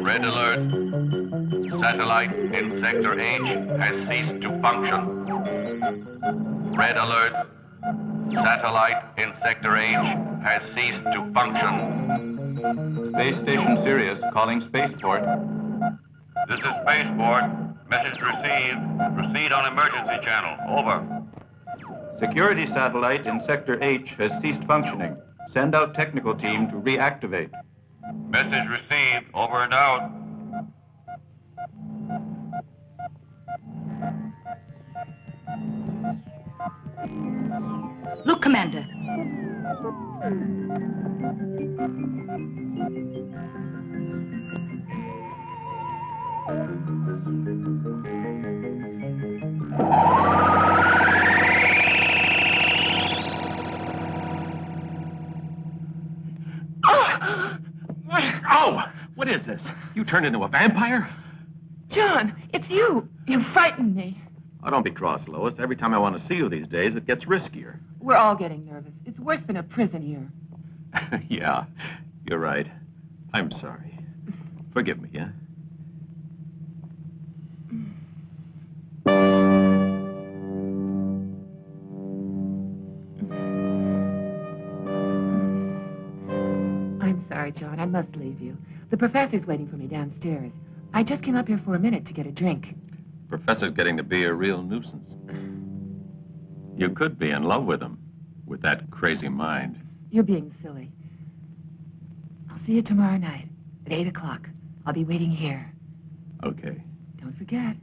Red alert. Satellite in Sector H has ceased to function. Red alert. Satellite in Sector H has ceased to function. Base Station Sirius calling Spaceport. This is Spaceport. Message received. Proceed on emergency channel. Over. Security satellite in Sector H has ceased functioning. Send out technical team to reactivate. Message received. Over and out. Look, Commander. Oh! What is this? You turned into a vampire? John, it's you. You frightened me. Oh, don't be cross, Lois. Every time I want to see you these days, it gets riskier. We're all getting nervous. It's worse than a prison here. Yeah, you're right. I'm sorry. Forgive me, yeah? I'm sorry, John. I must leave you. The professor's waiting for me downstairs. I just came up here for a minute to get a drink. Professor's getting to be a real nuisance. You could be in love with him, with that crazy mind. You're being silly. I'll see you tomorrow night at 8 o'clock. I'll be waiting here. Okay. Don't forget.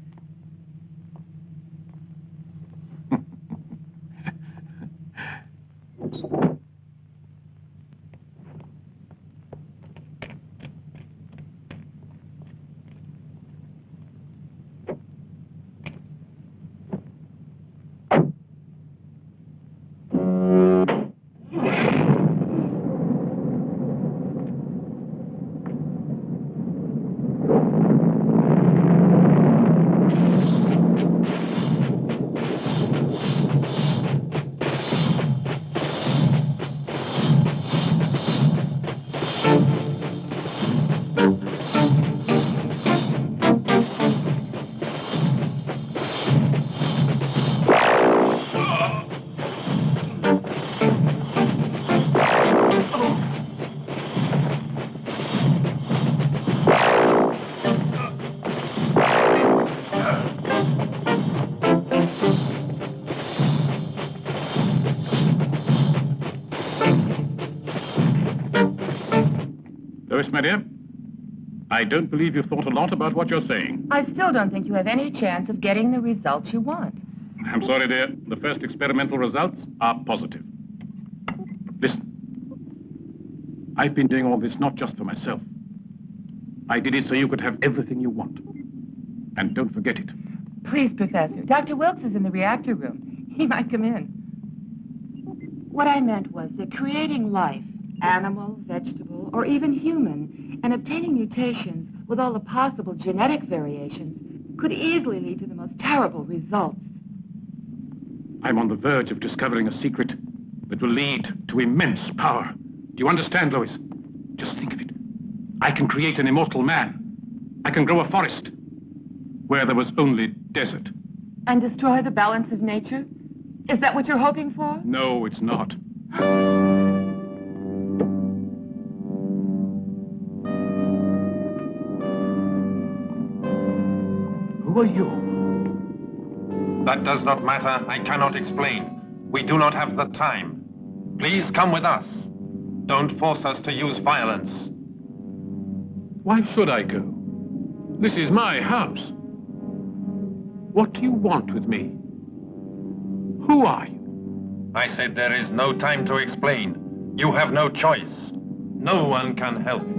Lois, my dear, I don't believe you've thought a lot about what you're saying. I still don't think you have any chance of getting the results you want. I'm sorry, dear. The first experimental results are positive. Listen. I've been doing all this not just for myself. I did it so you could have everything you want. And don't forget it. Please, Professor. Dr. Wilkes is in the reactor room. He might come in. What I meant was that creating life, animal, vegetable, or even human, and obtaining mutations with all the possible genetic variations could easily lead to the most terrible results. I'm on the verge of discovering a secret that will lead to immense power. Do you understand, Lois? Just think of it. I can create an immortal man. I can grow a forest where there was only desert. And destroy the balance of nature? Is that what you're hoping for? No, it's not. Who are you? That does not matter. I cannot explain. We do not have the time. Please come with us. Don't force us to use violence. Why should I go? This is my house. What do you want with me? Who are you? I said there is no time to explain. You have no choice. No one can help you.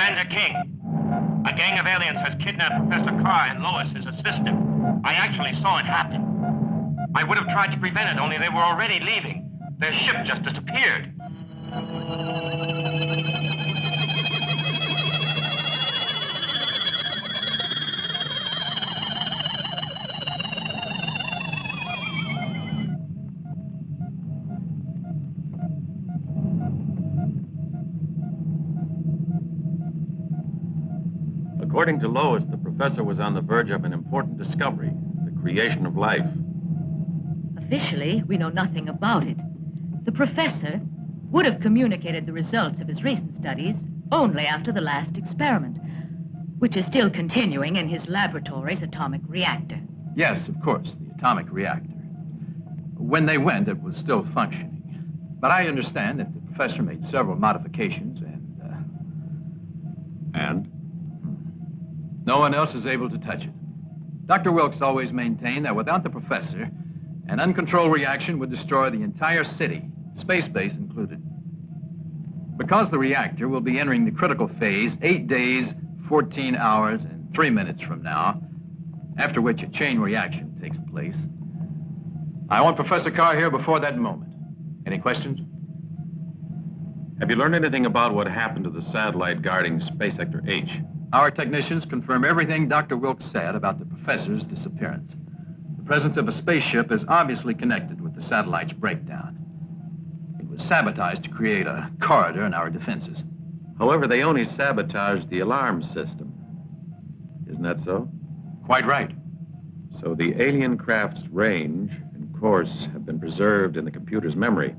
Commander King, a gang of aliens has kidnapped Professor Carr and Lois, his assistant. I actually saw it happen. I would have tried to prevent it, only they were already leaving. Their ship just disappeared. According to Lois, the professor was on the verge of an important discovery, the creation of life. Officially, we know nothing about it. The professor would have communicated the results of his recent studies only after the last experiment, which is still continuing in his laboratory's atomic reactor. Yes, of course, the atomic reactor. When they went, it was still functioning. But I understand that the professor made several modifications and no one else is able to touch it. Dr. Wilkes always maintained that without the professor, an uncontrolled reaction would destroy the entire city, space base included. Because the reactor will be entering the critical phase 8 days, 14 hours, and 3 minutes from now, after which a chain reaction takes place, I want Professor Carr here before that moment. Any questions? Have you learned anything about what happened to the satellite guarding Space Sector H? Our technicians confirm everything Dr. Wilkes said about the professor's disappearance. The presence of a spaceship is obviously connected with the satellite's breakdown. It was sabotaged to create a corridor in our defenses. However, they only sabotaged the alarm system. Isn't that so? Quite right. So the alien craft's range and course have been preserved in the computer's memory.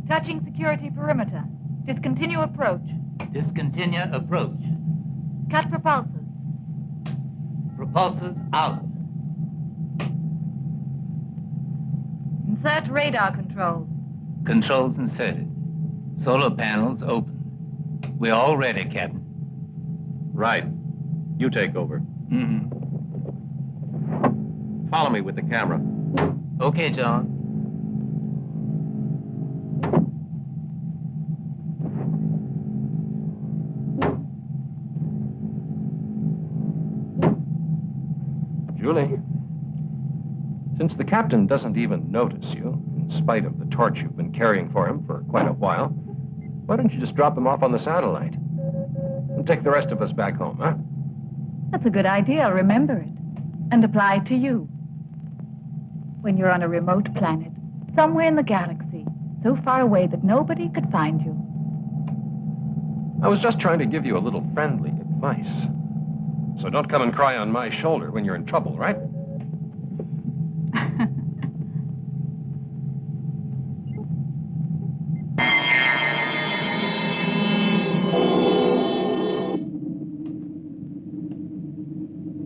Touching security perimeter. Discontinue approach. Discontinue approach. Cut propulsors. Propulsors out. Insert radar controls. Controls inserted. Solar panels open. We're all ready, Captain. Right. You take over. Mm-hmm. Follow me with the camera. Okay, John. Julie, since the captain doesn't even notice you, in spite of the torch you've been carrying for him for quite a while, why don't you just drop him off on the satellite? And take the rest of us back home, huh? That's a good idea. Remember it. And apply it to you. When you're on a remote planet, somewhere in the galaxy, so far away that nobody could find you. I was just trying to give you a little friendly advice. So don't come and cry on my shoulder when you're in trouble, right?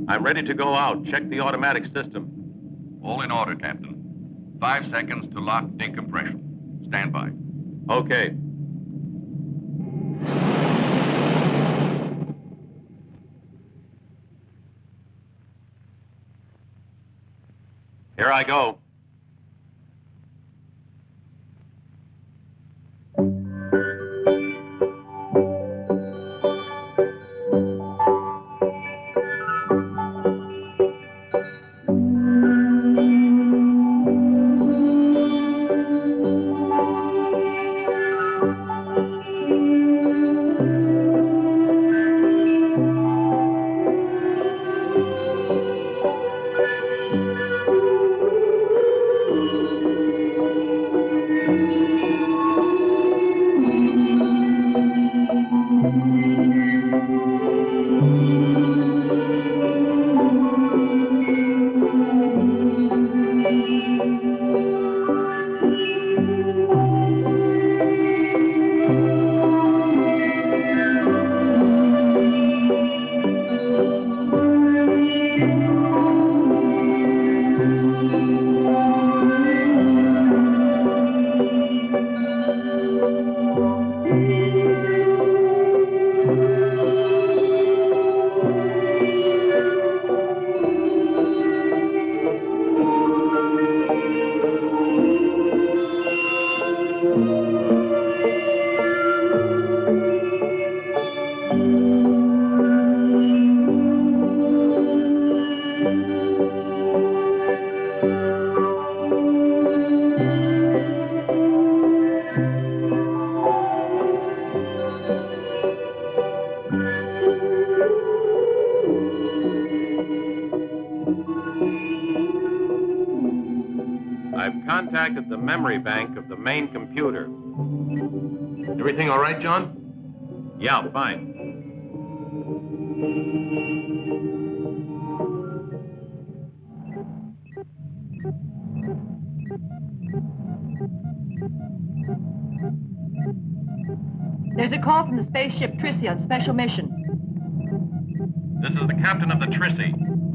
I'm ready to go out. Check the automatic system. All in order, Captain. 5 seconds to lock decompression. Stand by. Okay. Here I go. I've contacted the memory bank of the main computer. Everything all right, John? Yeah, fine. There's a call from the spaceship Trissy on special mission. This is the captain of the Trissy.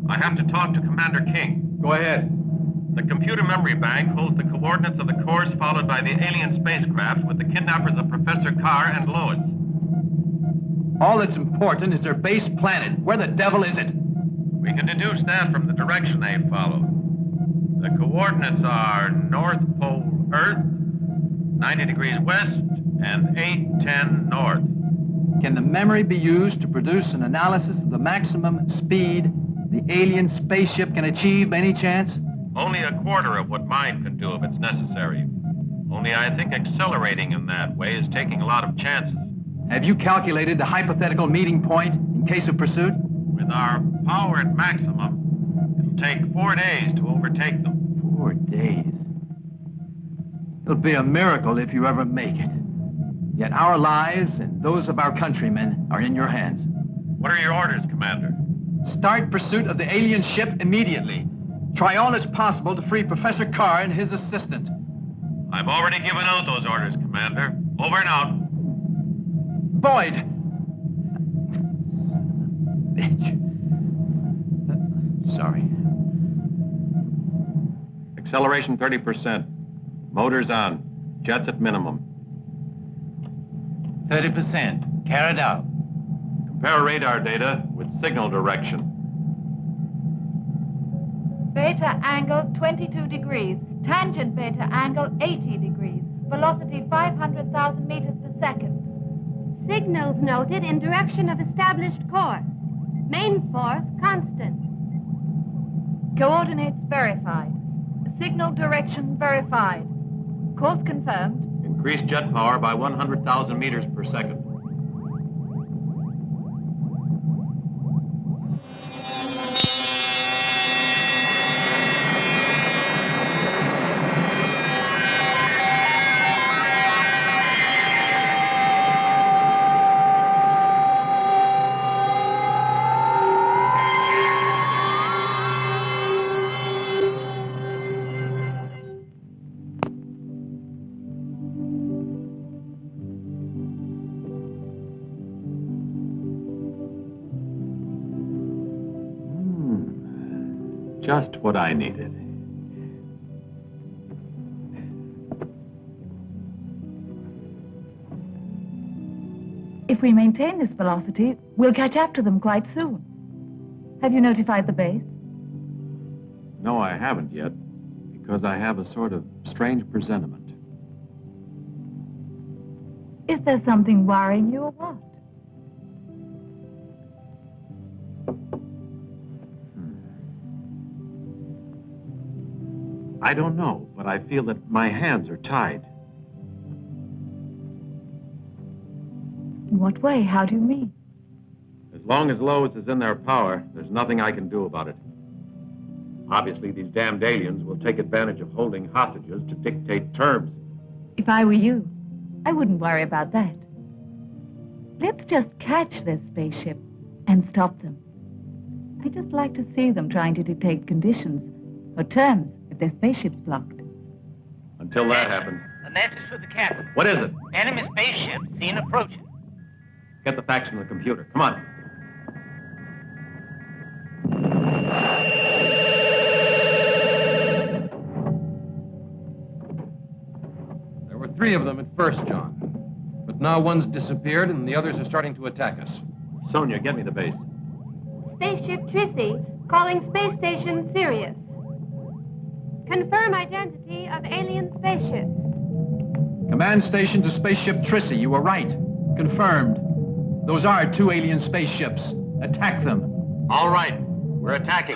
I have to talk to Commander King. Go ahead. The computer memory bank holds the coordinates of the course followed by the alien spacecraft with the kidnappers of Professor Carr and Lois. All that's important is their base planet. Where the devil is it? We can deduce that from the direction they followed. The coordinates are North Pole Earth, 90 degrees west, and 810 north. Can the memory be used to produce an analysis of the maximum speed the alien spaceship can achieve, any chance? Only a quarter of what mine can do if it's necessary. Only I think accelerating in that way is taking a lot of chances. Have you calculated the hypothetical meeting point in case of pursuit? With our power at maximum, it'll take 4 days to overtake them. 4 days? It'll be a miracle if you ever make it. Yet our lives and those of our countrymen are in your hands. What are your orders, Commander? Start pursuit of the alien ship immediately. Try all that's possible to free Professor Carr and his assistant. I've already given out those orders, Commander. Over and out. Boyd! Bitch. Sorry. Acceleration 30%. Motors on. Jets at minimum. 30%. Carried out. Compare radar data with signal direction. Beta angle 22 degrees. Tangent beta angle 80 degrees. Velocity 500,000 meters per second. Signals noted in direction of established course. Main force constant. Coordinates verified. Signal direction verified. Course confirmed. Increase jet power by 100,000 meters per second. Just what I needed. If we maintain this velocity, we'll catch up to them quite soon. Have you notified the base? No, I haven't yet, because I have a sort of strange presentiment. Is there something worrying you or what? I don't know, but I feel that my hands are tied. In what way? How do you mean? As long as Lois is in their power, there's nothing I can do about it. Obviously, these damned aliens will take advantage of holding hostages to dictate terms. If I were you, I wouldn't worry about that. Let's just catch this spaceship and stop them. I just like to see them trying to dictate conditions or terms if their spaceship's blocked. Until that happens. A message for the captain. What is it? Enemy spaceship seen approaching. Get the facts from the computer. Come on. There were 3 of them at first, John. But now one's disappeared and the others are starting to attack us. Sonia, get me the base. Spaceship Trissy, calling space station Sirius. Confirm identity of alien spaceship. Command station to spaceship Trissy. You were right. Confirmed. Those are 2 alien spaceships. Attack them. All right. We're attacking.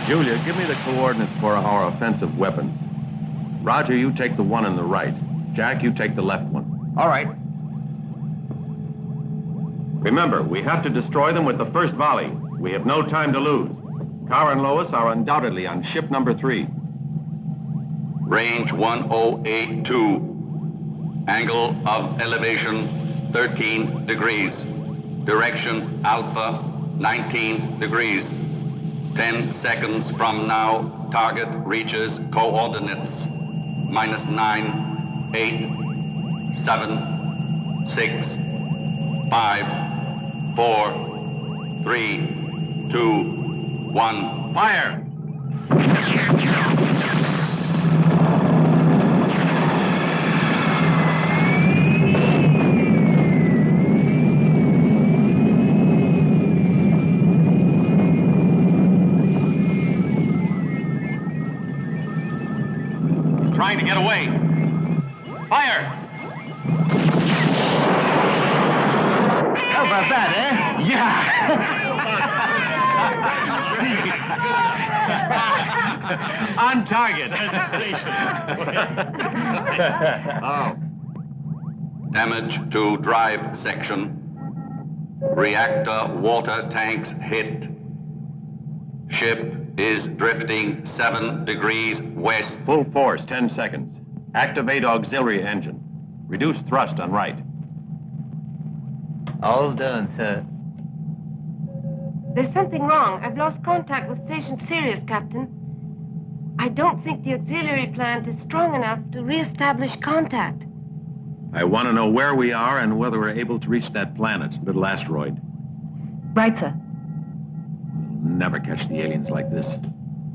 Julia, give me the coordinates for our offensive weapons. Roger, you take the one on the right. Jack, you take the left one. All right. Remember, we have to destroy them with the first volley. We have no time to lose. Carr and Lois are undoubtedly on ship number 3. Range 1082. Angle of elevation 13 degrees. Direction Alpha 19 degrees. 10 seconds from now, target reaches coordinates -9, 8, 7, 6, 5, 4, 3, 2, 1. Fire! Trying to get away. Fire! How about that, eh? Yeah! On target. Oh. Damage to drive section. Reactor water tanks hit. Ship is drifting 7 degrees west. Full force, 10 seconds. Activate auxiliary engine. Reduce thrust on right. All done, sir. There's something wrong. I've lost contact with Station Sirius, Captain. I don't think the auxiliary plant is strong enough to reestablish contact. I want to know where we are and whether we're able to reach that planet, little asteroid. Right, sir. Never catch the aliens like this.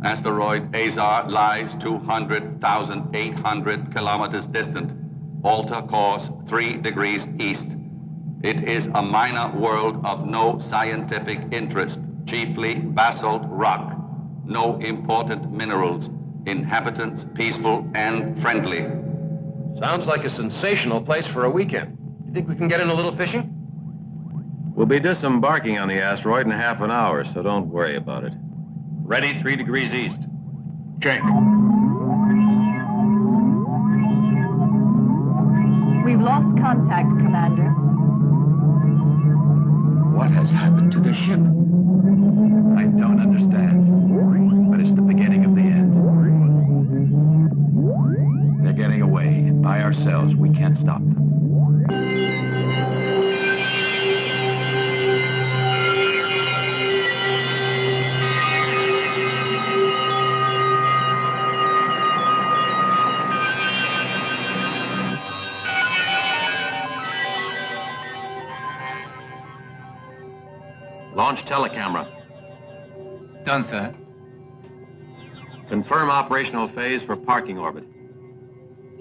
Asteroid Azar lies 200,800 kilometers distant. Alter course 3 degrees east. It is a minor world of no scientific interest, chiefly basalt rock. No important minerals. Inhabitants peaceful and friendly. Sounds like a sensational place for a weekend. You think we can get in a little fishing? We'll be disembarking on the asteroid in half an hour, so don't worry about it. Ready, 3 degrees east. Check. We've lost contact, Commander. What has happened to the ship? I don't understand. But it's the beginning of the end. They're getting away, and by ourselves, we can't stop them. Launch telecamera. Done, sir. Confirm operational phase for parking orbit.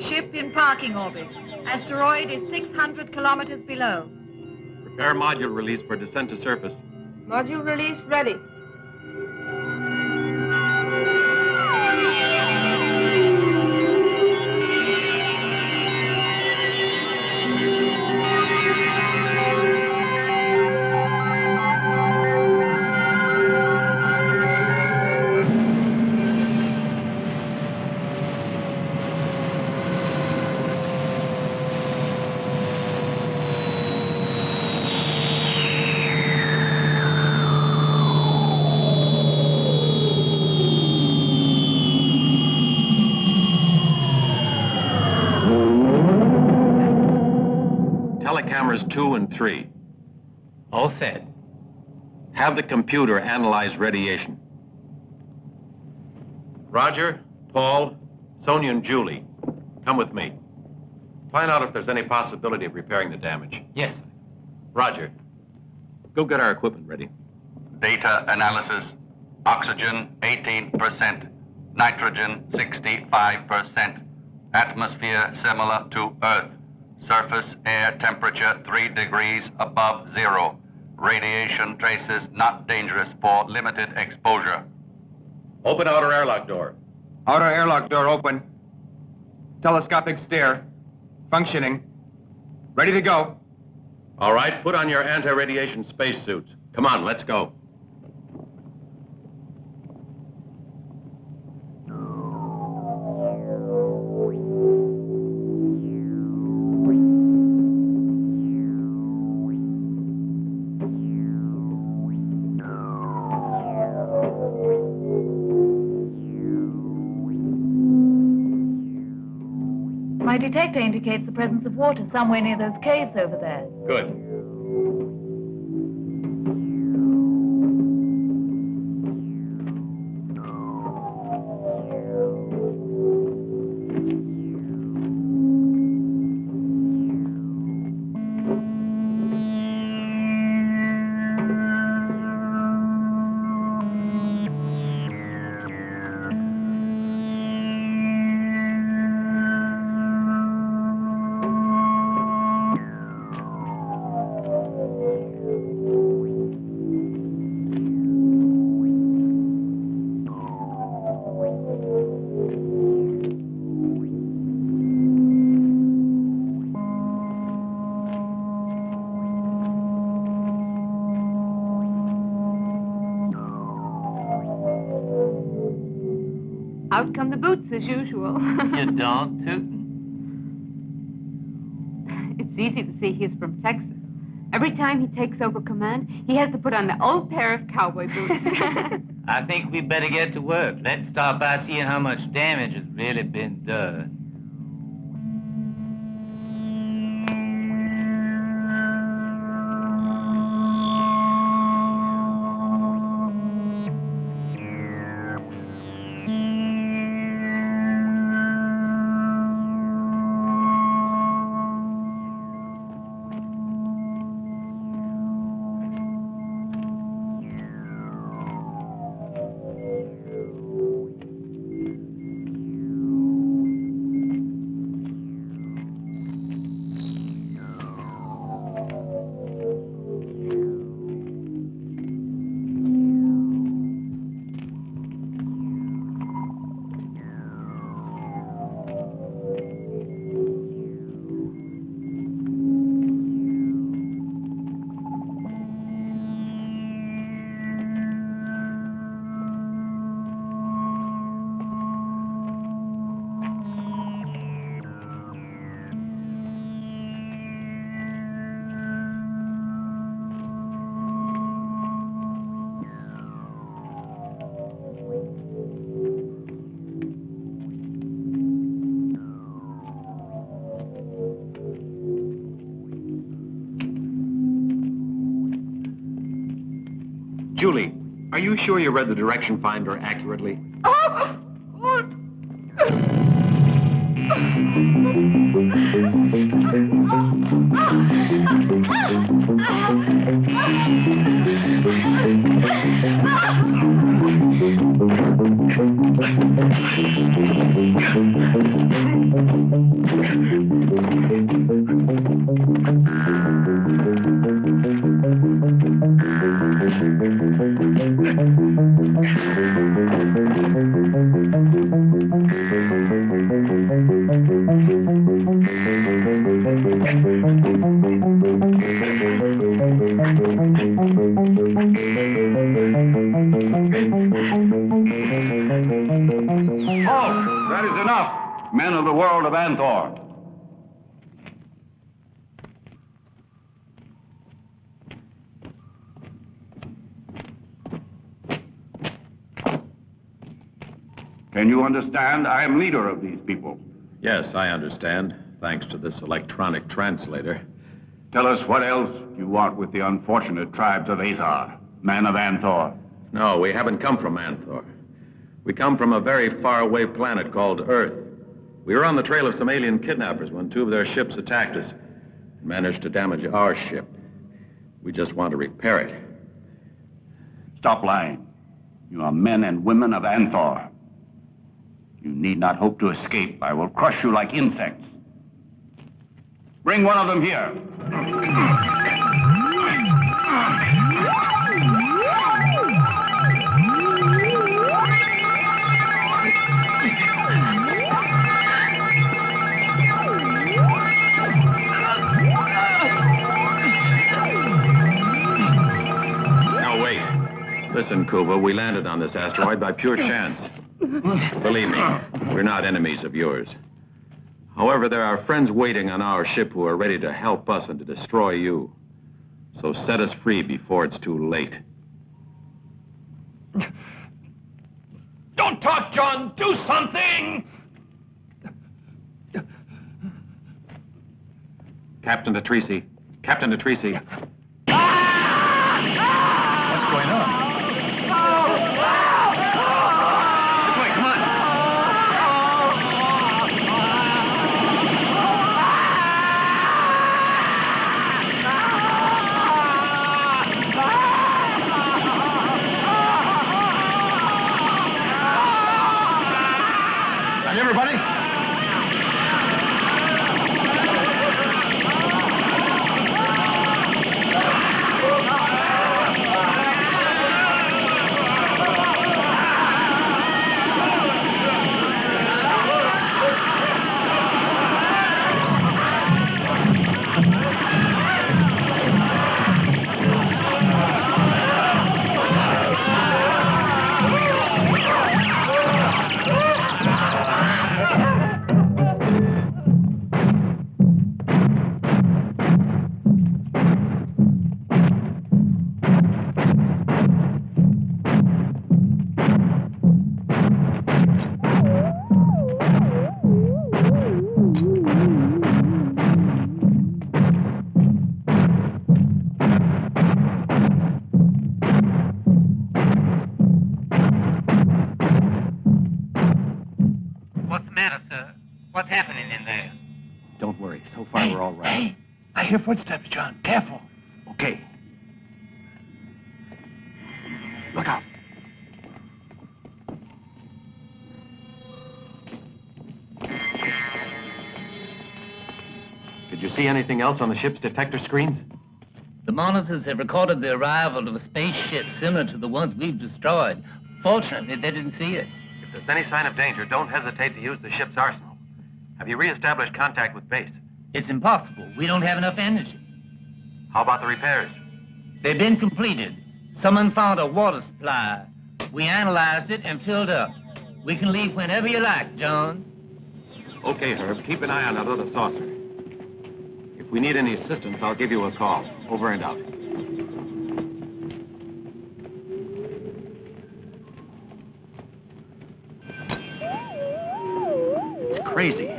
Ship in parking orbit. Asteroid is 600 kilometers below. Prepare module release for descent to surface. Module release ready. Telecameras 2 and 3. All set. Have the computer analyze radiation. Roger, Paul, Sonia, and Julie, come with me. Find out if there's any possibility of repairing the damage. Yes. Roger. Go get our equipment ready. Data analysis. Oxygen 18%. Nitrogen 65%. Atmosphere similar to Earth. Surface air temperature 3 degrees above zero. Radiation traces not dangerous for limited exposure. Open outer airlock door. Outer airlock door open. Telescopic stair. Functioning. Ready to go. All right, put on your anti-radiation spacesuits. Come on, let's go. My detector indicates the presence of water somewhere near those caves over there. Good. Out come the boots, as usual. You don't, Tootin'? It's easy to see he's from Texas. Every time he takes over command, he has to put on the old pair of cowboy boots. I think we better get to work. Let's start by seeing how much damage has really been done. Julie, are you sure you read the direction finder accurately? Oh, God. That is enough, men of the world of Anthor. Can you understand? I am leader of these people. Yes, I understand, thanks to this electronic translator. Tell us what else you want with the unfortunate tribes of Athar, men of Anthor. No, we haven't come from Anthor. We come from a very far-away planet called Earth. We were on the trail of some alien kidnappers when two of their ships attacked us and managed to damage our ship. We just want to repair it. Stop lying. You are men and women of Anthor. You need not hope to escape. I will crush you like insects. Bring one of them here. Vancouver, we landed on this asteroid by pure chance. Believe me, we're not enemies of yours. However, there are friends waiting on our ship who are ready to help us and to destroy you. So set us free before it's too late. Don't talk, John! Do something! Captain Detrisi. Captain Detrisi. What's going on? This way, come on! Hey, everybody! What's happening in there? Don't worry. So far, we're all right. Hey, I hear footsteps, John. Careful. Okay. Look out. Did you see anything else on the ship's detector screens? The monitors have recorded the arrival of a spaceship similar to the ones we've destroyed. Fortunately, they didn't see it. If there's any sign of danger, don't hesitate to use the ship's arsenal. Have you reestablished contact with base? It's impossible. We don't have enough energy. How about the repairs? They've been completed. Someone found a water supply. We analyzed it and filled up. We can leave whenever you like, John. Okay, Herb. Keep an eye on that other saucer. If we need any assistance, I'll give you a call. Over and out. It's crazy.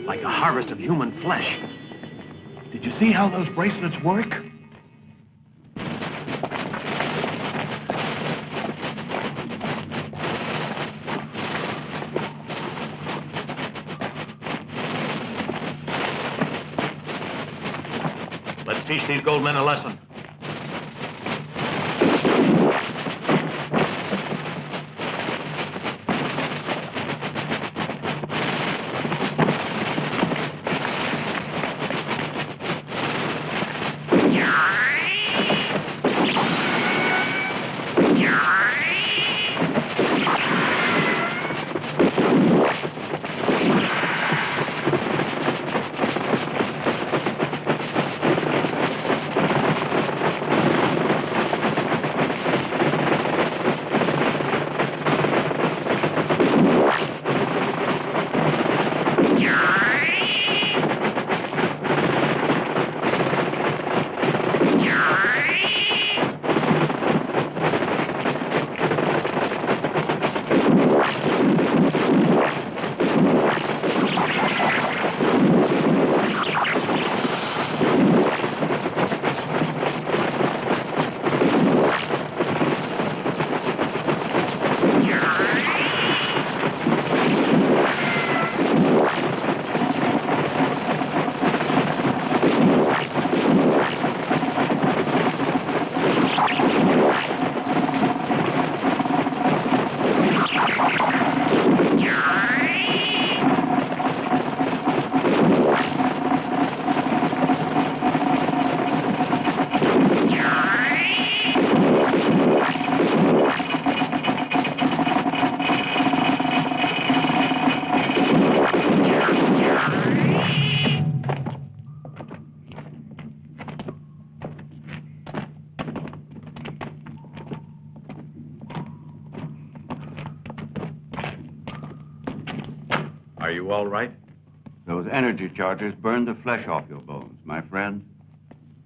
Like a harvest of human flesh. Did you see how those bracelets work? Let's teach these gold men a lesson. Are you all right? Those energy charges burned the flesh off your bones, my friend.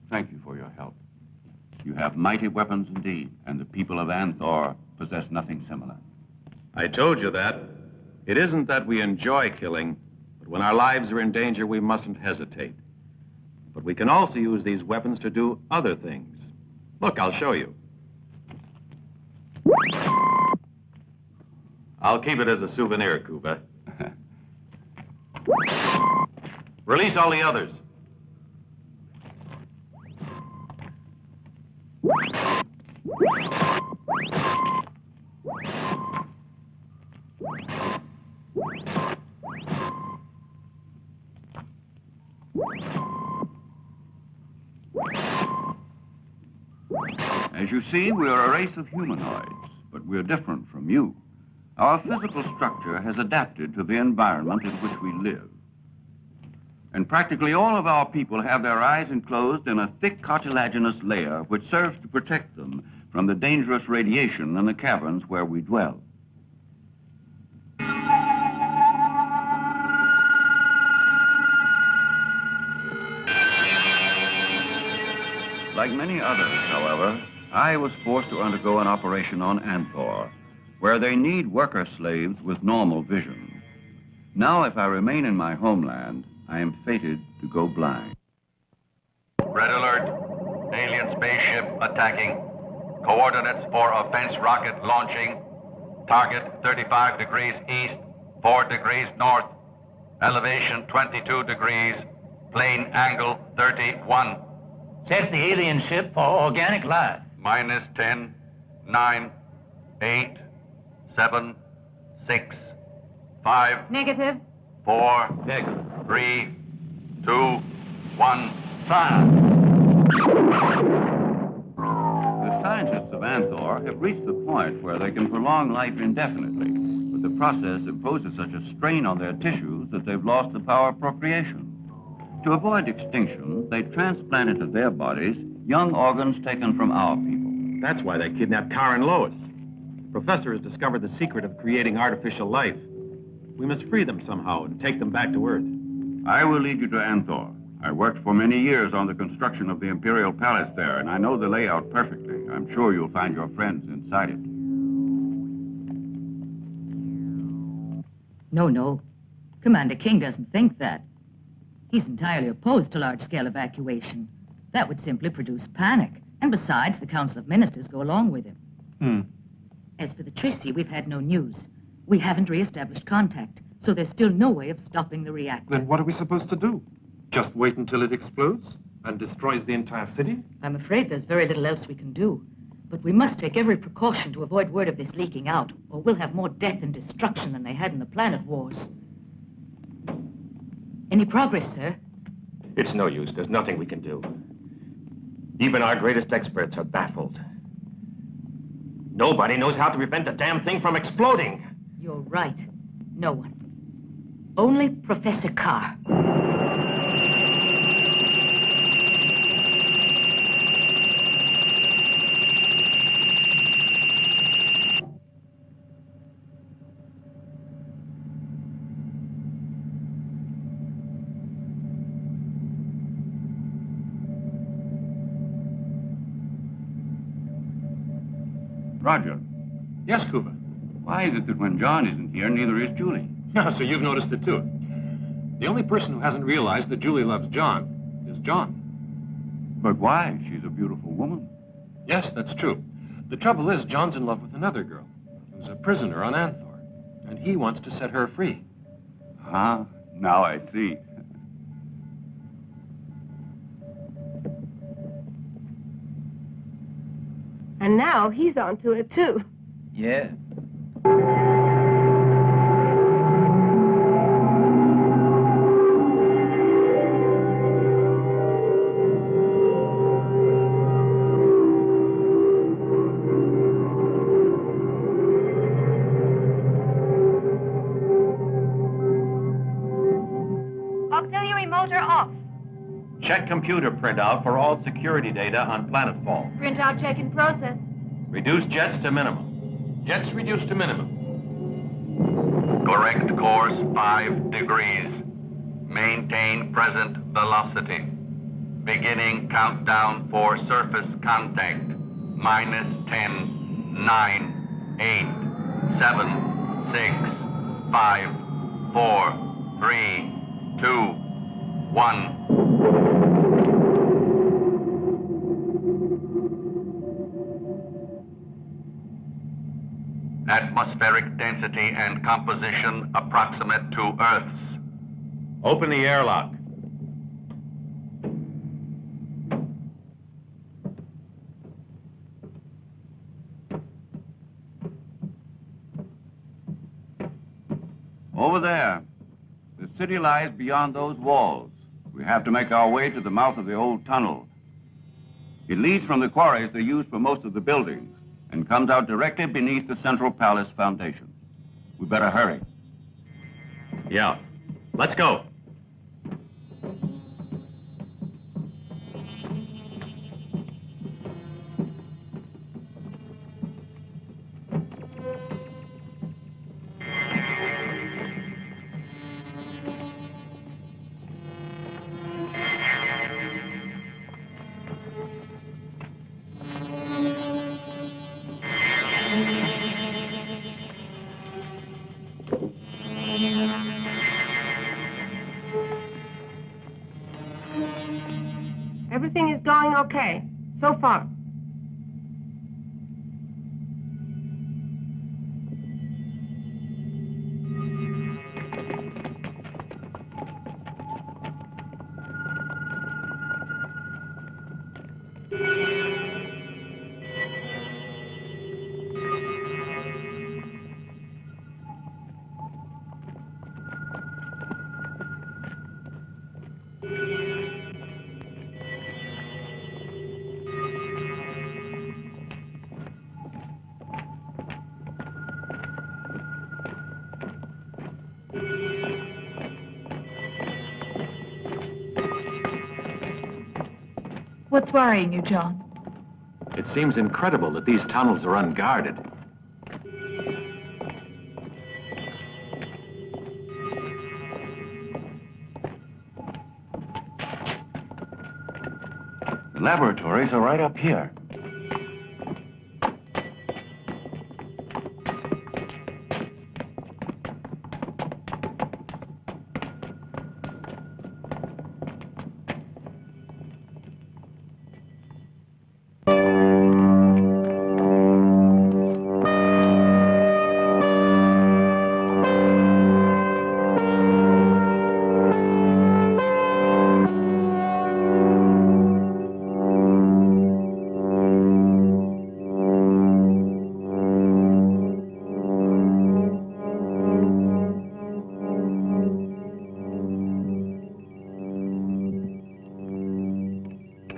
Thank you for your help. You have mighty weapons indeed, and the people of Anthor possess nothing similar. I told you that. It isn't that we enjoy killing, but when our lives are in danger, we mustn't hesitate. But we can also use these weapons to do other things. Look, I'll show you. I'll keep it as a souvenir, Cuba. Release all the others. As you see, we are a race of humanoids, but we're different from you. Our physical structure has adapted to the environment in which we live. And practically all of our people have their eyes enclosed in a thick cartilaginous layer which serves to protect them from the dangerous radiation in the caverns where we dwell. Like many others, however, I was forced to undergo an operation on Anthor, where they need worker slaves with normal vision. Now, if I remain in my homeland, I am fated to go blind. Red alert. Alien spaceship attacking. Coordinates for offense rocket launching. Target 35 degrees east, 4 degrees north. Elevation 22 degrees. Plane angle 31. Set the alien ship for organic life. Minus 10, 9, 8, 7, 6, 5. Negative. 4. Negative. 3, 2, 1. Fire. The scientists of Anthor have reached the point where they can prolong life indefinitely, but the process imposes such a strain on their tissues that they've lost the power of procreation. To avoid extinction, they transplant into their bodies young organs taken from our people. That's why they kidnapped Carr and Lois. The professor has discovered the secret of creating artificial life. We must free them somehow and take them back to Earth. I will lead you to Anthor. I worked for many years on the construction of the Imperial Palace there, and I know the layout perfectly. I'm sure you'll find your friends inside it. No. Commander King doesn't think that. He's entirely opposed to large-scale evacuation. That would simply produce panic. And besides, the Council of Ministers go along with him. As for the Trissy, we've had no news. We haven't re-established contact, so there's still no way of stopping the reactor. Then what are we supposed to do? Just wait until it explodes and destroys the entire city? I'm afraid there's very little else we can do. But we must take every precaution to avoid word of this leaking out, or we'll have more death and destruction than they had in the planet wars. Any progress, sir? It's no use. There's nothing we can do. Even our greatest experts are baffled. Nobody knows how to prevent the damn thing from exploding. You're right. No one. Only Professor Carr. Roger. Yes, Cuba. Why is it that when John isn't here, neither is Julie? So you've noticed it, too. The only person who hasn't realized that Julie loves John is John. But why? She's a beautiful woman. Yes, that's true. The trouble is, John's in love with another girl who's a prisoner on Anthor, and he wants to set her free. Ah, now I see. And now he's onto it, too. Yeah. Auxiliary motor off. Check computer printout for all security data on planetfall. Printout check in process. Reduce jets to minimum. Jets reduced to minimum. Correct course 5 degrees. Maintain present velocity. Beginning countdown for surface contact. -10, 9, 8, 7, 6, 5, 4, 3, 2, 1. Atmospheric density and composition approximate to Earth's. Open the airlock. Over there. The city lies beyond those walls. We have to make our way to the mouth of the old tunnel. It leads from the quarries they use for most of the buildings and comes out directly beneath the Central Palace Foundation. We better hurry. Yeah. Let's go. Everything is going okay, so far. What's worrying you, John? It seems incredible that these tunnels are unguarded. The laboratories are right up here.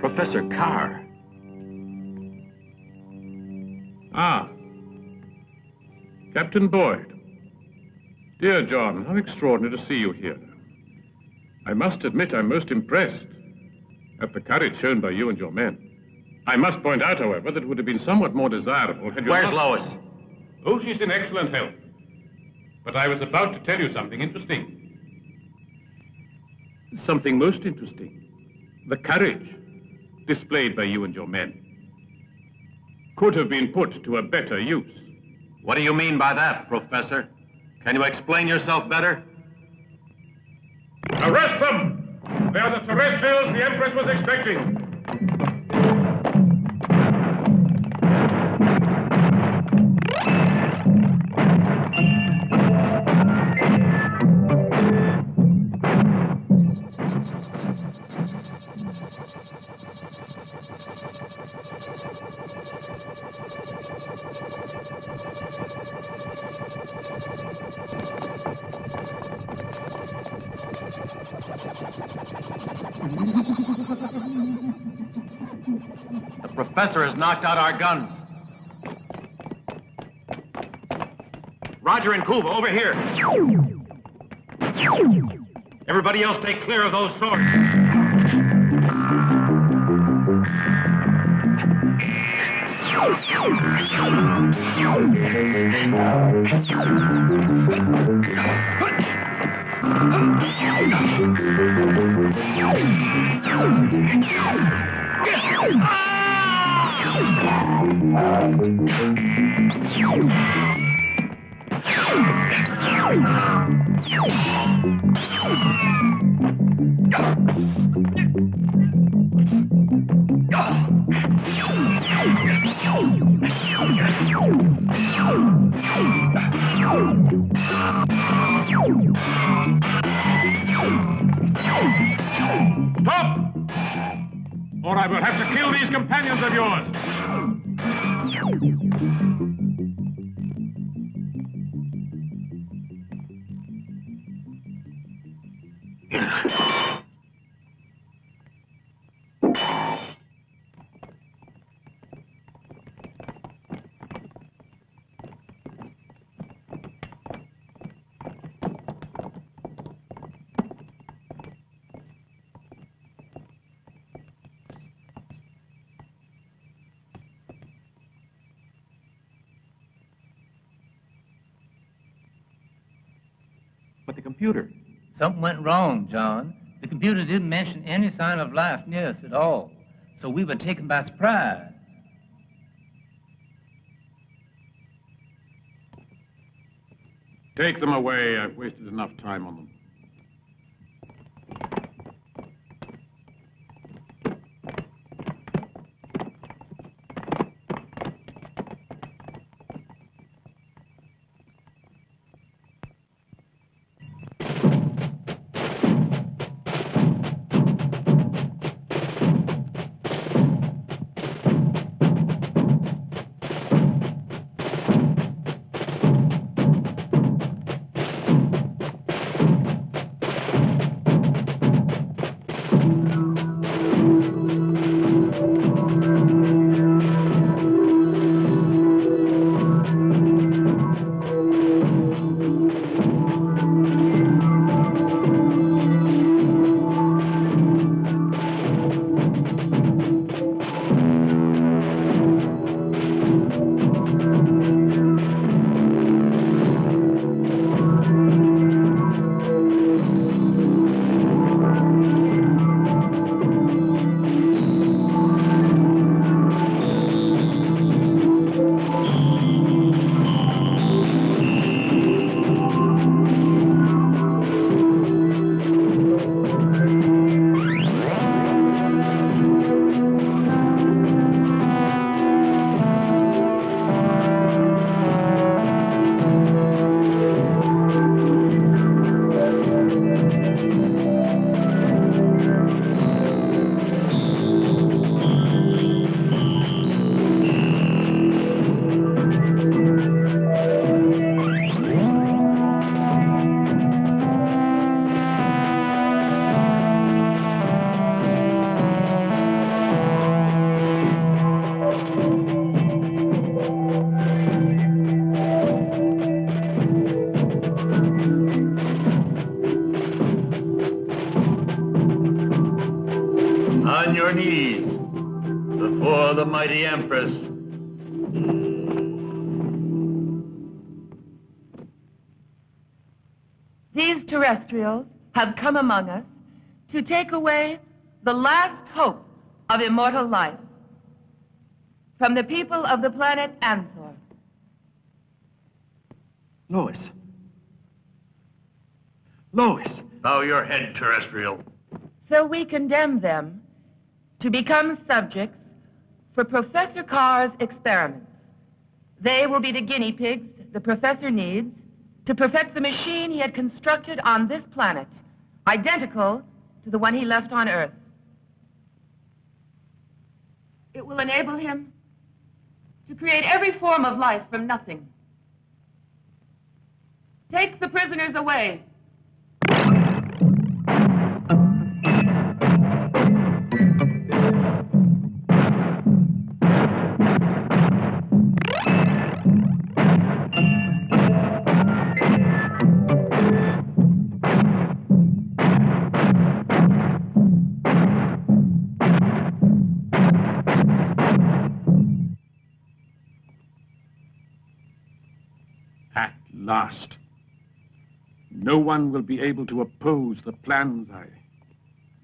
Professor Carr. Ah. Captain Boyd. Dear John, how extraordinary to see you here. I must admit I'm most impressed at the courage shown by you and your men. I must point out, however, that it would have been somewhat more desirable had you Where's Lois? Oh, she's in excellent health. But I was about to tell you something interesting. Something most interesting. The courage displayed by you and your men could have been put to a better use. What do you mean by that, Professor? Can you explain yourself better? Arrest them! They are the terrestrials the Empress was expecting. The professor has knocked out our guns. Roger and Kuba, over here. Everybody else take clear of those swords. Stop! Or I will have to kill these companions of yours. But the computer. Something went wrong, John. The computer didn't mention any sign of life near us at all. So we were taken by surprise. Take them away. I've wasted enough time on them. On your knees before the mighty Empress. These terrestrials have come among us to take away the last hope of immortal life from the people of the planet Anthor. Lois. Lois. Bow your head, terrestrial. So we condemn them to become subjects for Professor Carr's experiments. They will be the guinea pigs the professor needs to perfect the machine he had constructed on this planet, identical to the one he left on Earth. It will enable him to create every form of life from nothing. Take the prisoners away. last. No one will be able to oppose the plans I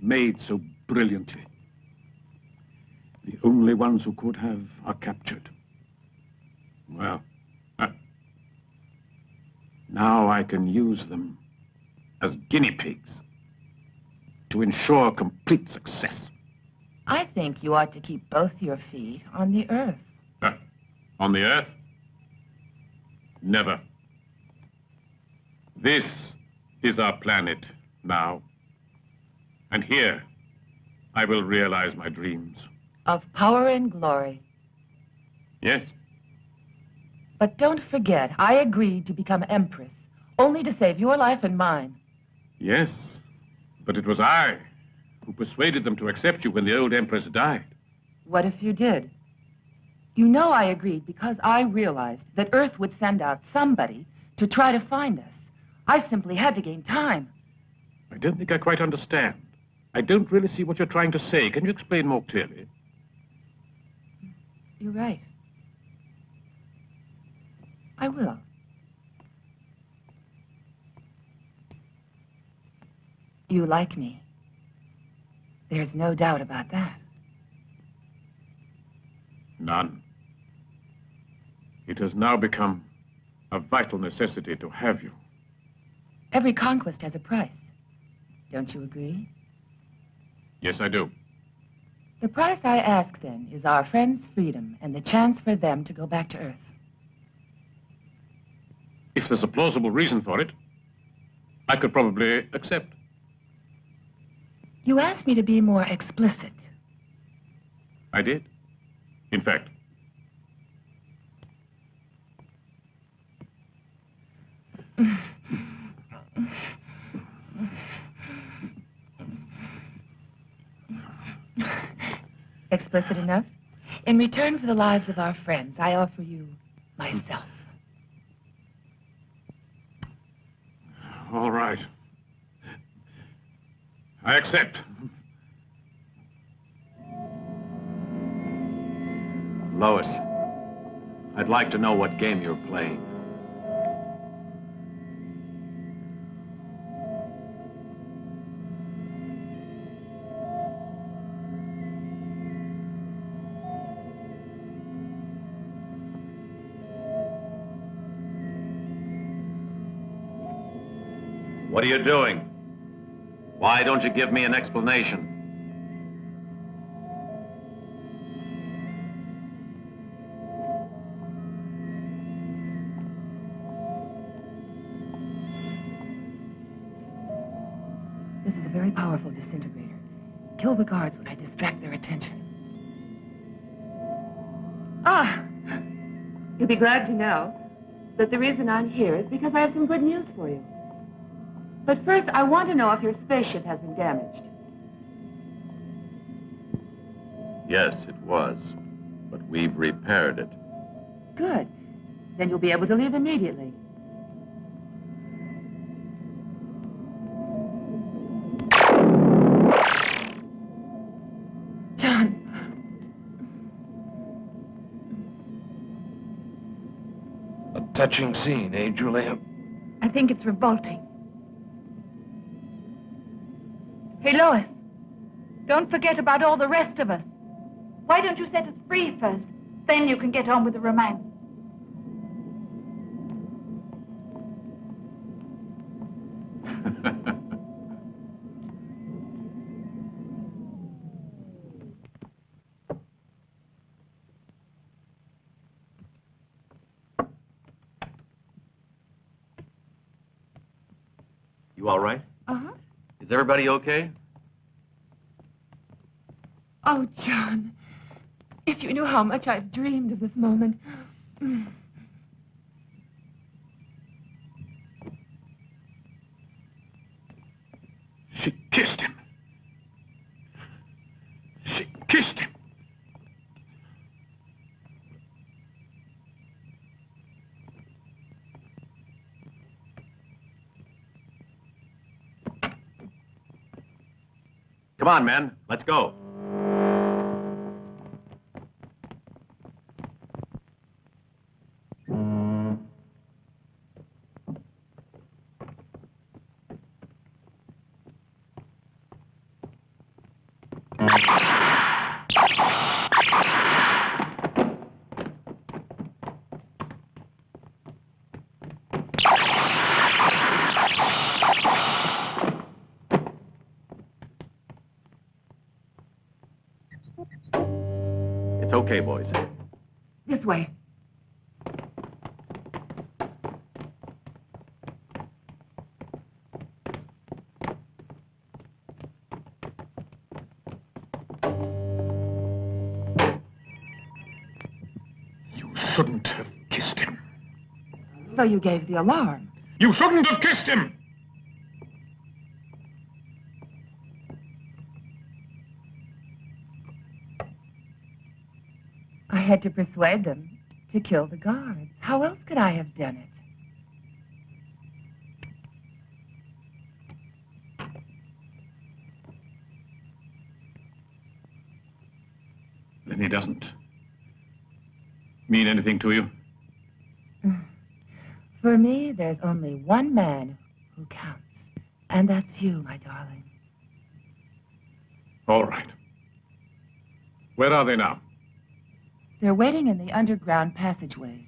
made so brilliantly. The only ones who could have are captured. Well, now I can use them as guinea pigs to ensure complete success. I think you ought to keep both your feet on the earth. On the earth? Never. This is our planet now. And here, I will realize my dreams. Of power and glory. Yes? But don't forget, I agreed to become Empress, only to save your life and mine. Yes, but it was I who persuaded them to accept you when the old Empress died. What if you did? You know I agreed because I realized that Earth would send out somebody to try to find us. I simply had to gain time. I don't think I quite understand. I don't really see what you're trying to say. Can you explain more clearly? You're right. I will. You like me. There's no doubt about that. None. It has now become a vital necessity to have you. Every conquest has a price. Don't you agree? Yes, I do. The price I ask, then, is our friends' freedom and the chance for them to go back to Earth. If there's a plausible reason for it, I could probably accept. You asked me to be more explicit. I did. In fact. Explicit enough? In return for the lives of our friends, I offer you myself. All right. I accept. Lois, I'd like to know what game you're playing. What are you doing? Why don't you give me an explanation? This is a very powerful disintegrator. Kill the guards when I distract their attention. Ah! You'll be glad to know that the reason I'm here is because I have some good news for you. But first, I want to know if your spaceship has been damaged. Yes, it was. But we've repaired it. Good. Then you'll be able to leave immediately. John. A touching scene, eh, Julia? I think it's revolting. Hey, Lois, don't forget about all the rest of us. Why don't you set us free first? Then you can get on with the romance. You all right? Uh-huh. Is everybody okay? Oh, John, if you knew how much I've dreamed of this moment. She kissed him. She kissed him. Come on, men. Let's go. Okay, boys. This way. You shouldn't have kissed him. So you gave the alarm. You shouldn't have kissed him! I had to persuade them to kill the guards. How else could I have done it? Then he doesn't mean anything to you? For me, there's only one man who counts, and that's you, my darling. All right. Where are they now? They're waiting in the underground passageways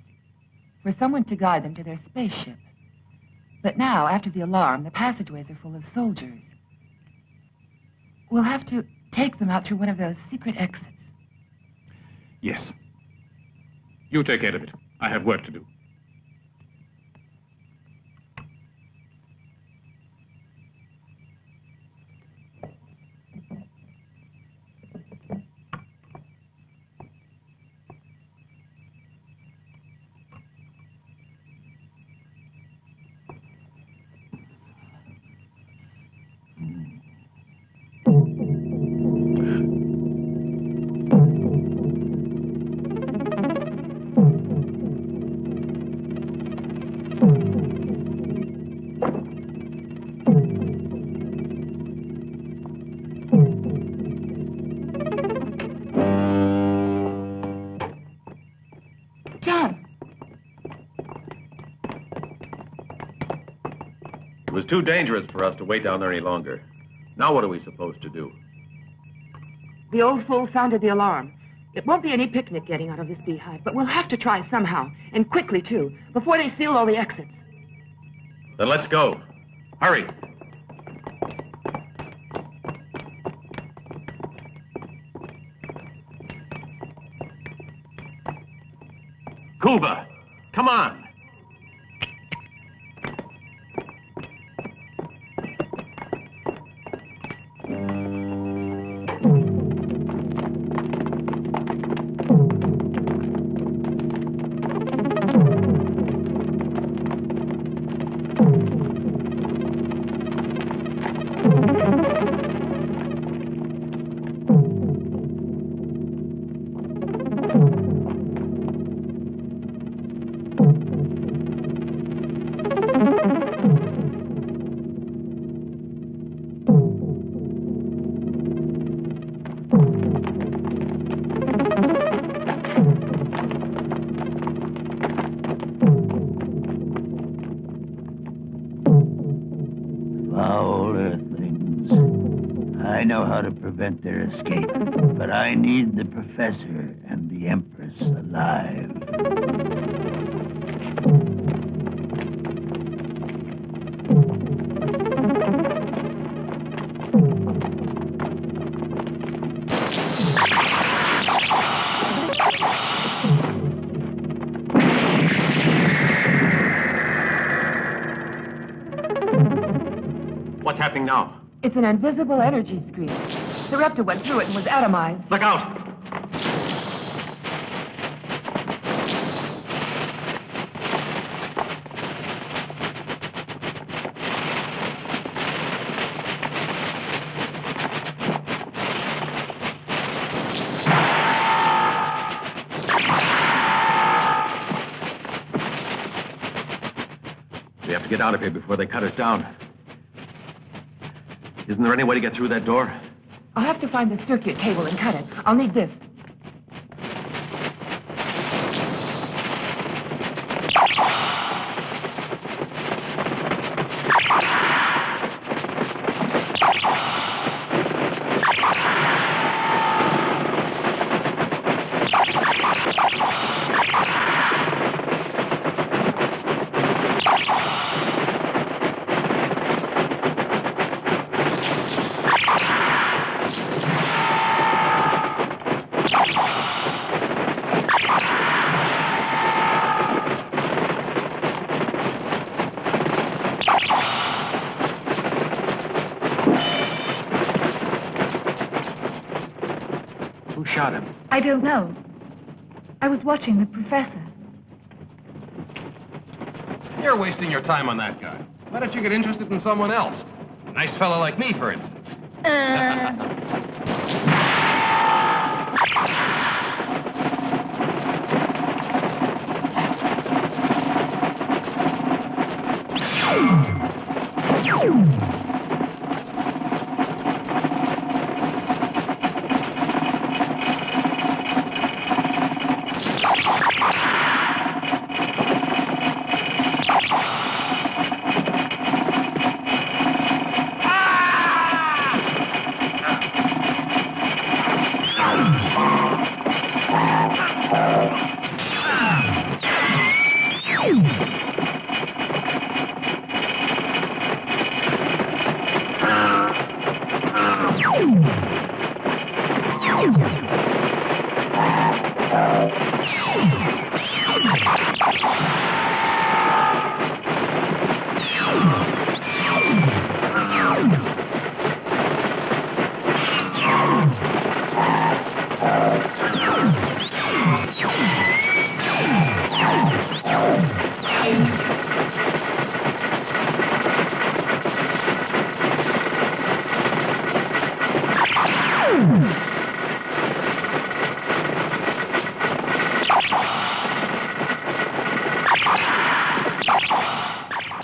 for someone to guide them to their spaceship. But now, after the alarm, the passageways are full of soldiers. We'll have to take them out through one of those secret exits. Yes. You take care of it. I have work to do. It was too dangerous for us to wait down there any longer. Now what are we supposed to do? The old fool sounded the alarm. It won't be any picnic getting out of this beehive, but we'll have to try somehow, and quickly, too, before they seal all the exits. Then let's go. Hurry. Cuba, come on. Foul earthlings. I know how to prevent their escape, but I need the professor and the Empress alive. What's happening now? It's an invisible energy screen. The Repta went through it and was atomized. Look out! We have to get out of here before they cut us down. Isn't there any way to get through that door? I'll have to find the circuit cable and cut it. I'll need this. shot him? I don't know. I was watching the professor. You're wasting your time on that guy. Why don't you get interested in someone else? A nice fellow like me, for instance.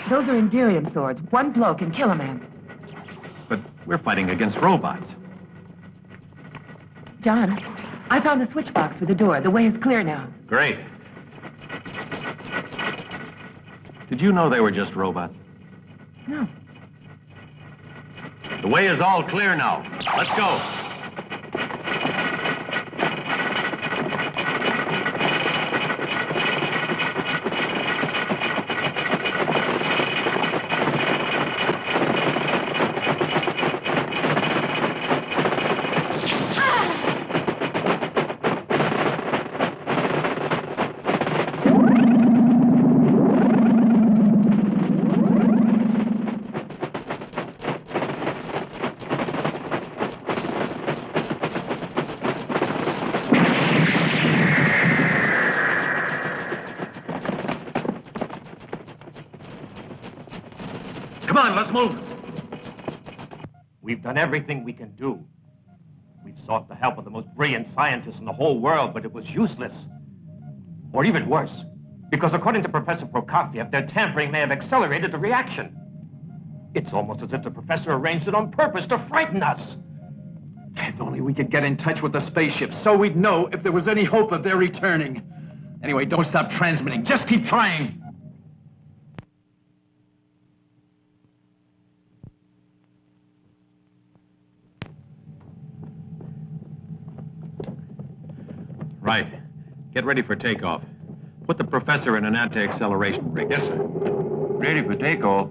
Those are Imperium swords. One blow can kill a man. But we're fighting against robots. John, I found the switch box for the door. The way is clear now. Great. Did you know they were just robots? No. The way is all clear now. Let's go. Come on, let's move. We've done everything we can do. We've sought the help of the most brilliant scientists in the whole world, but it was useless. Or even worse, because according to Professor Prokofiev, their tampering may have accelerated the reaction. It's almost as if the professor arranged it on purpose to frighten us. If only we could get in touch with the spaceship so we'd know if there was any hope of their returning. Anyway, don't stop transmitting. Just keep trying. Right. Get ready for takeoff. Put the professor in an anti-acceleration rig. Yes, sir. Ready for takeoff.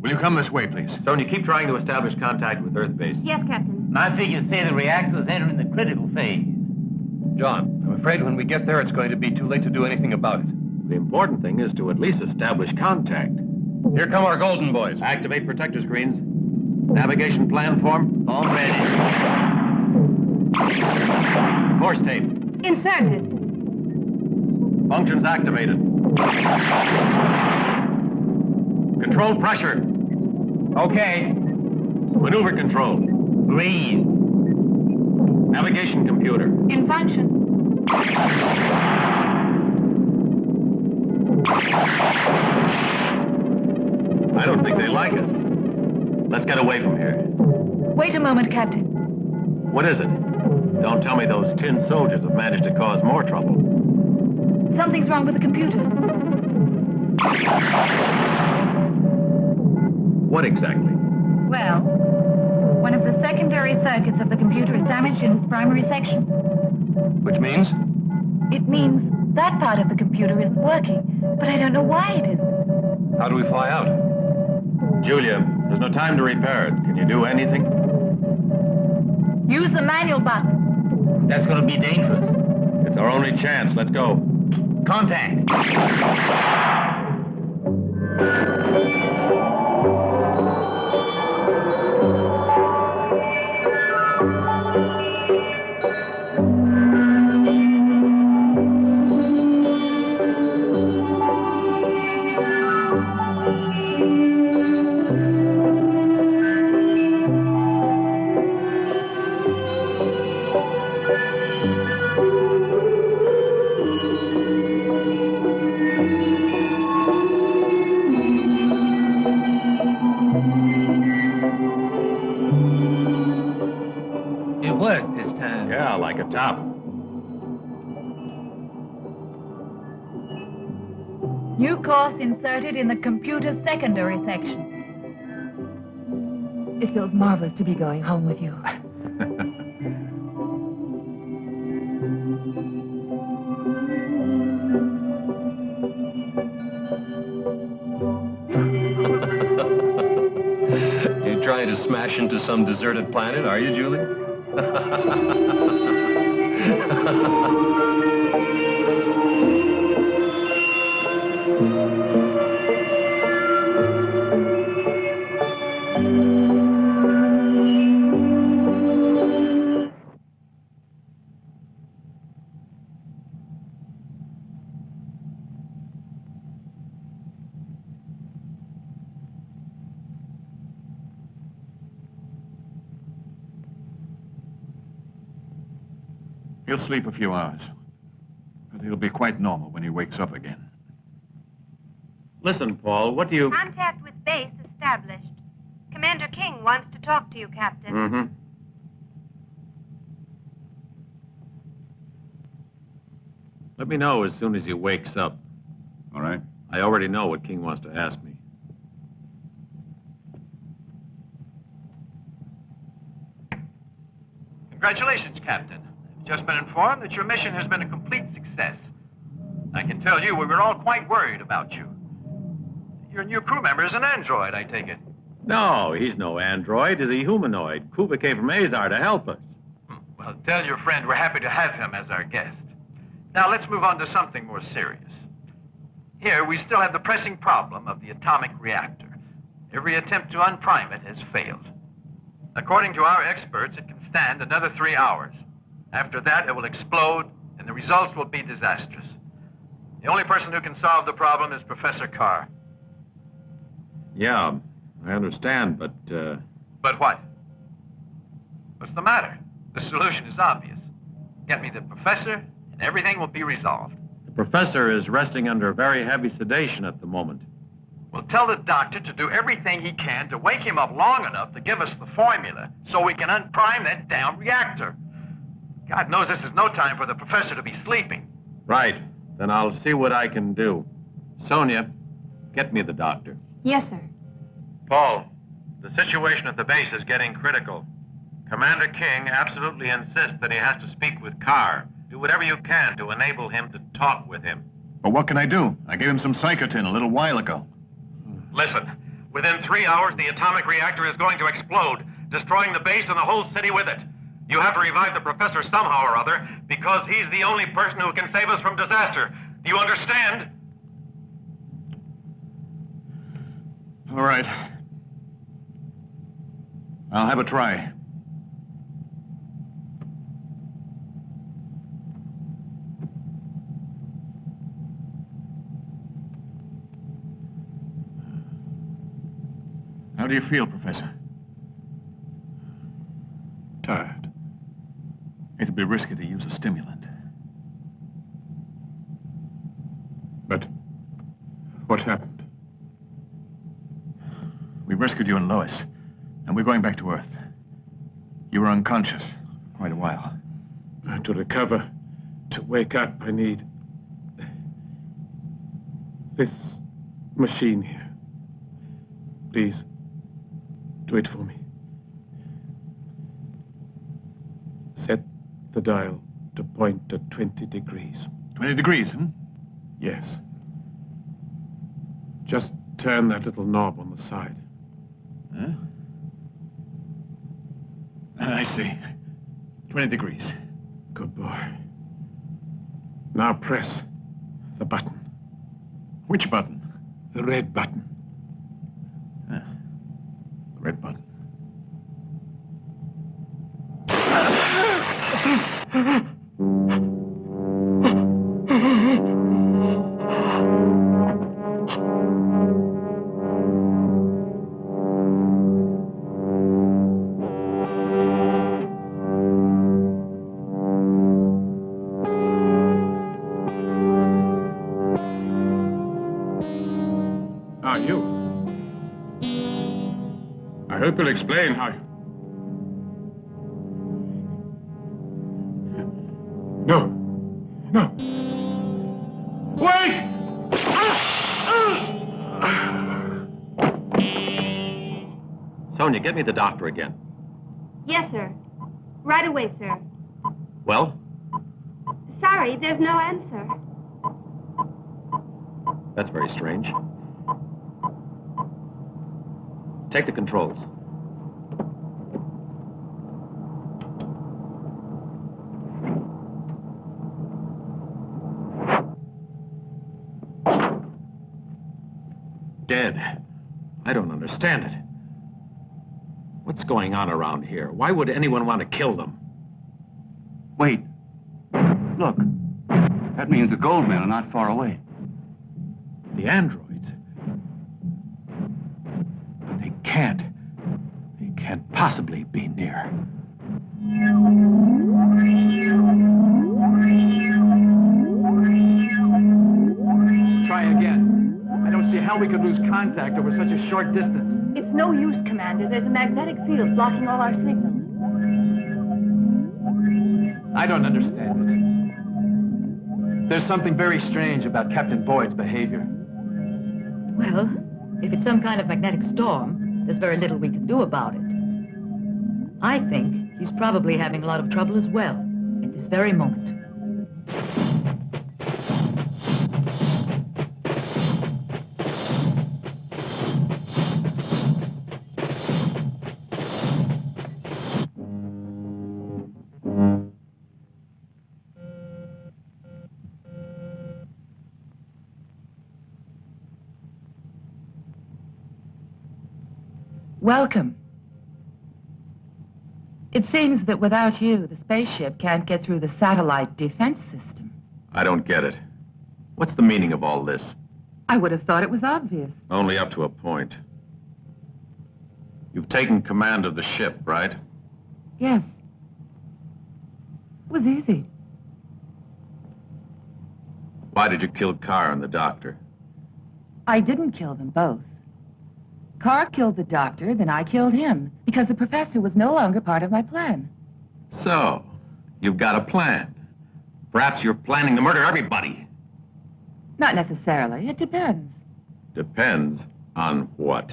Will you come this way, please? Sonia, keep trying to establish contact with Earth base. Yes, Captain. My figures say the reactor's entering the critical phase. John, I'm afraid when we get there, it's going to be too late to do anything about it. The important thing is to at least establish contact. Here come our golden boys. Activate protector screens. Navigation plan form. All ready. Course tape. Inserted. Functions activated. Control pressure. Okay. Maneuver control. Green. Navigation computer. In function. I don't think they like us. Let's get away from here. Wait a moment, Captain. What is it? Don't tell me those tin soldiers have managed to cause more trouble. Something's wrong with the computer. What exactly? Well, one of the secondary circuits of the computer is damaged in its primary section. Which means? It means that part of the computer isn't working, but I don't know why it isn't. How do we fly out? Julia, there's no time to repair it. Can you do anything? Use the manual button. That's going to be dangerous. It's our only chance. Let's go. Contact. like a top. New course inserted in the computer secondary section. It feels marvelous to be going home with you. You're trying to smash into some deserted planet, are you, Julie? He'll sleep a few hours, but he'll be quite normal when he wakes up again. Listen, Paul, what do you... Contact with base established. Commander King wants to talk to you, Captain. Mm-hmm. Let me know as soon as he wakes up. All right. I already know what King wants to ask me. Congratulations, Captain. I've just been informed that your mission has been a complete success. I can tell you we were all quite worried about you. Your new crew member is an android, I take it. No, he's no android. He's a humanoid. Kuba came from Azar to help us. Well, tell your friend we're happy to have him as our guest. Now, let's move on to something more serious. Here, we still have the pressing problem of the atomic reactor. Every attempt to unprime it has failed. According to our experts, it can stand another 3 hours. After that, it will explode, and the results will be disastrous. The only person who can solve the problem is Professor Carr. Yeah, I understand, but, But what? What's the matter? The solution is obvious. Get me the professor, and everything will be resolved. the professor is resting under very heavy sedation at the moment. Well, tell the doctor to do everything he can to wake him up long enough to give us the formula so we can unprime that damn reactor. God knows this is no time for the professor to be sleeping. Right. Then I'll see what I can do. Sonia, get me the doctor. Yes, sir. Paul, the situation at the base is getting critical. Commander King absolutely insists that he has to speak with Carr. Do whatever you can to enable him to talk with him. But what can I do? I gave him some Psychotin a little while ago. Listen, within 3 hours, the atomic reactor is going to explode, destroying the base and the whole city with it. You have to revive the professor somehow or other, because he's the only person who can save us from disaster. Do you understand? All right. I'll have a try. How do you feel, Professor? Tired. It'd be risky to use a stimulant. But what happened? We rescued you and Lois, and we're going back to Earth. You were unconscious quite a while. To recover, to wake up, I need this machine here. Please, do it for me. Set the dial to point at 20 degrees. 20 degrees, hmm? Yes. Just turn that little knob on the side. Huh? I see. 20 degrees. Good boy. Now press the button. Which button? The red button. The red button. I hope you'll explain how No. Wait! Sonia, get me the doctor again. Yes, sir. Right away, sir. Well? Sorry, there's no answer. That's very strange. Take the controls. Dead. I don't understand it. What's going on around here? Why would anyone want to kill them? Wait. Look. That means the gold men are not far away. The androids. But they can't. They can't possibly be near. Try again. I don't see how we could lose contact over such a short distance. It's no use, Commander. There's a magnetic field blocking all our signals. I don't understand it. There's something very strange about Captain Boyd's behavior. Well, if it's some kind of magnetic storm, there's very little we can do about it. I think he's probably having a lot of trouble as well, at this very moment. Welcome. It seems that without you, the spaceship can't get through the satellite defense system. I don't get it. What's the meaning of all this? I would have thought it was obvious. Only up to a point. You've taken command of the ship, right? Yes. It was easy. Why did you kill Carr and the doctor? I didn't kill them both. Carr killed the doctor, then I killed him, because the professor was no longer part of my plan. So, you've got a plan. Perhaps you're planning to murder everybody. Not necessarily. It depends. Depends on what?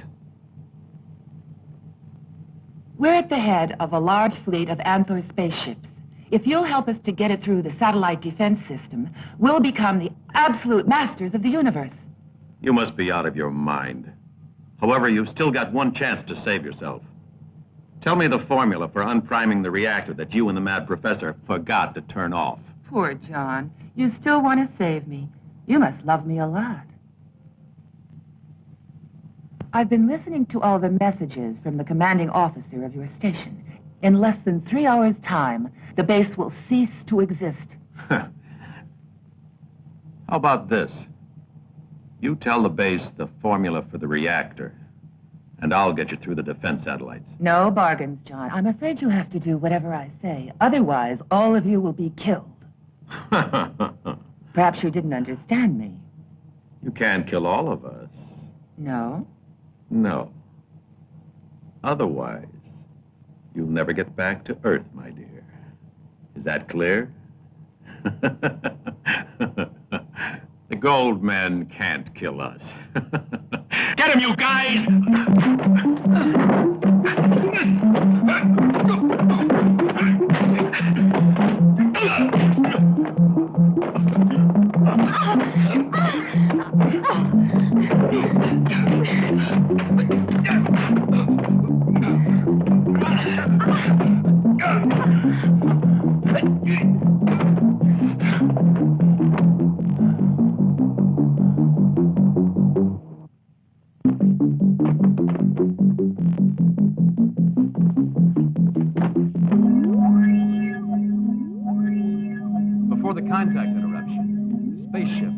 We're at the head of a large fleet of Anthor spaceships. If you'll help us to get it through the satellite defense system, we'll become the absolute masters of the universe. You must be out of your mind. However, you've still got one chance to save yourself. Tell me the formula for unpriming the reactor that you and the mad professor forgot to turn off. Poor John. You still want to save me. You must love me a lot. I've been listening to all the messages from the commanding officer of your station. In less than 3 hours' time, the base will cease to exist. How about this? You tell the base the formula for the reactor, and I'll get you through the defense satellites. No bargains, John. I'm afraid you'll have to do whatever I say. Otherwise, all of you will be killed. Perhaps you didn't understand me. You can't kill all of us. No? No. Otherwise, you'll never get back to Earth, my dear. Is that clear? The gold men can't kill us. Get him, you guys! Before the contact interruption, the spaceship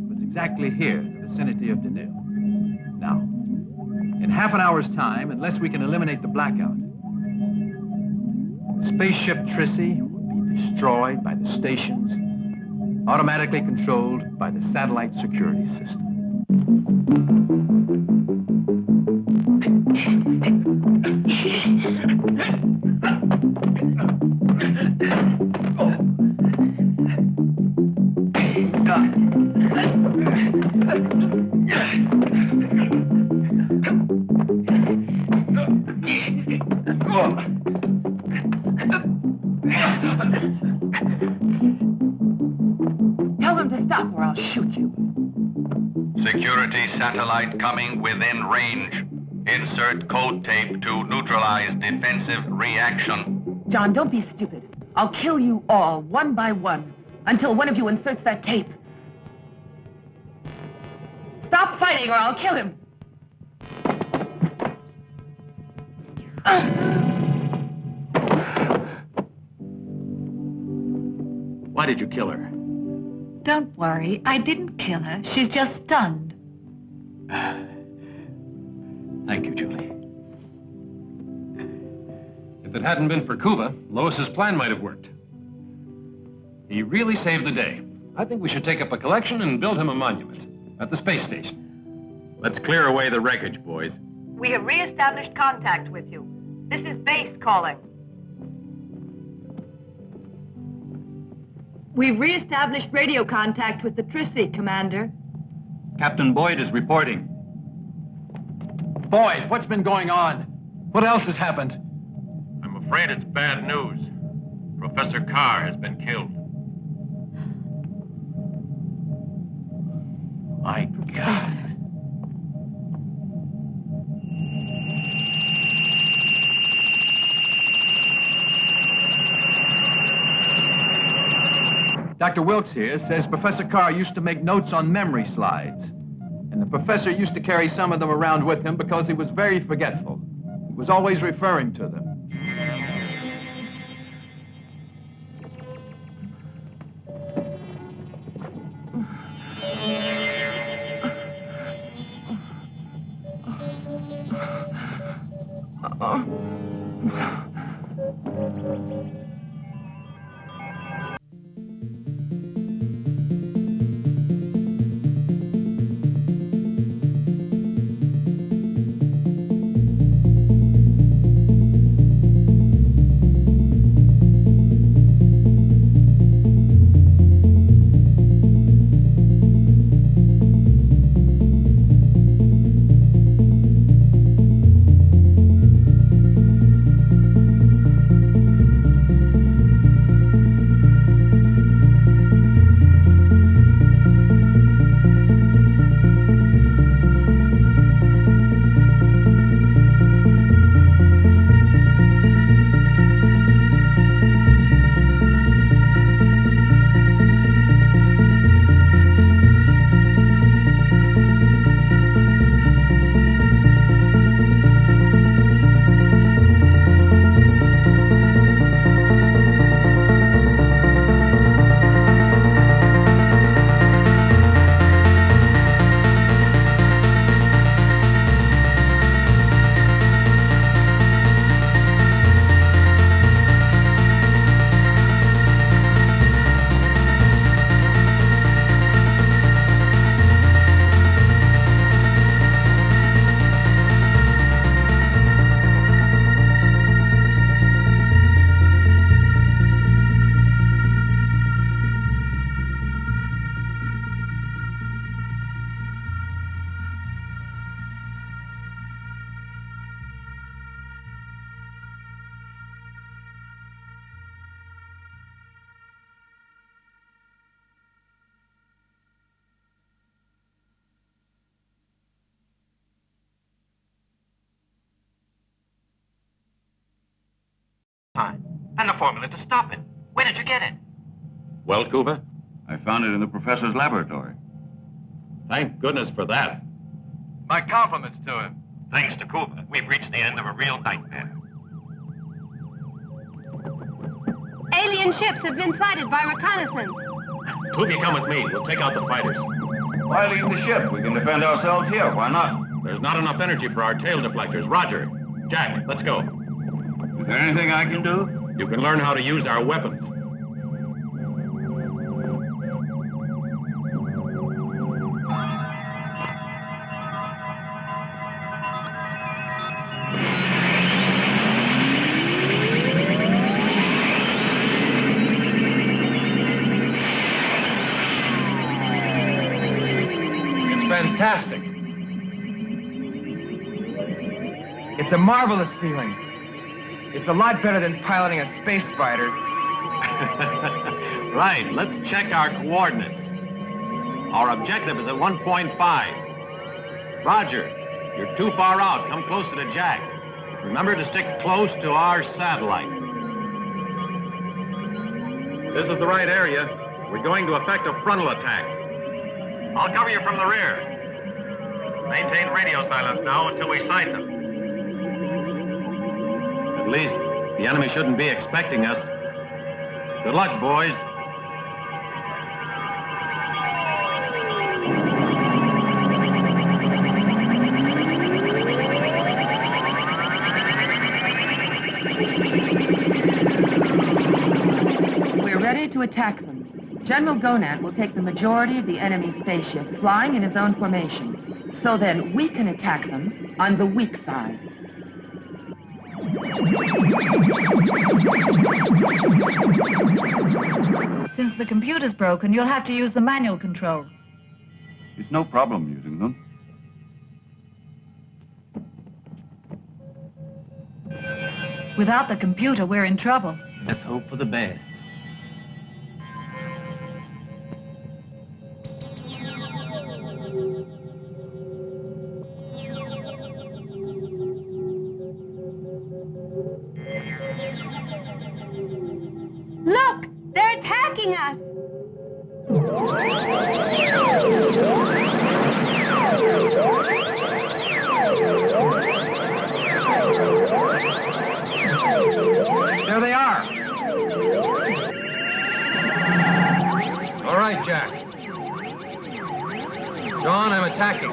was exactly here in the vicinity of Deneu. Now, in half an hour's time, unless we can eliminate the blackout, the spaceship Trissy will be destroyed by the stations, automatically controlled by the satellite security system. Tell them to stop or I'll shoot you. Security satellite coming within range. Insert code tape to neutralize defensive reaction. John, don't be stupid. I'll kill you all, one by one, until one of you inserts that tape. Stop fighting or I'll kill him. Why did you kill her? Don't worry, I didn't kill her. She's just stunned. Thank you, Julie. If it hadn't been for Kuva, Lois's plan might have worked. He really saved the day. I think we should take up a collection and build him a monument at the space station. Let's clear away the wreckage, boys. We have re-established contact with you. This is base calling. We've re-established radio contact with the Trissy, Commander. Captain Boyd is reporting. Boyd, what's been going on? What else has happened? I'm afraid it's bad news. Professor Carr has been killed. My God. Dr. Wilkes here says Professor Carr used to make notes on memory slides. And the professor used to carry some of them around with him because he was very forgetful. He was always referring to them. And the formula to stop it. Where did you get it? Well, Kuva? I found it in the professor's laboratory. Thank goodness for that. My compliments to him. Thanks to Kuva, we've reached the end of a real nightmare. Alien ships have been sighted by reconnaissance. Tuki, come with me. We'll take out the fighters. Why leave the ship? We can defend ourselves here. Why not? There's not enough energy for our tail deflectors. Roger. Jack, let's go. Is there anything I can do? You can learn how to use our weapons. Fantastic. It's a marvelous feeling. It's a lot better than piloting a space fighter. Right, let's check our coordinates. Our objective is at 1.5. Roger, you're too far out. Come closer to Jack. Remember to stick close to our satellite. This is the right area. We're going to effect a frontal attack. I'll cover you from the rear. Maintain radio silence now until we sight them. At least the enemy shouldn't be expecting us. Good luck, boys. We're ready to attack them. General Gonad will take the majority of the enemy spaceships, flying in his own formation. So then we can attack them on the weak side. Since the computer's broken, you'll have to use the manual control. It's no problem using them. Without the computer, we're in trouble. Let's hope for the best. Look! They're attacking us! There they are. All right, Jack. John, I'm attacking.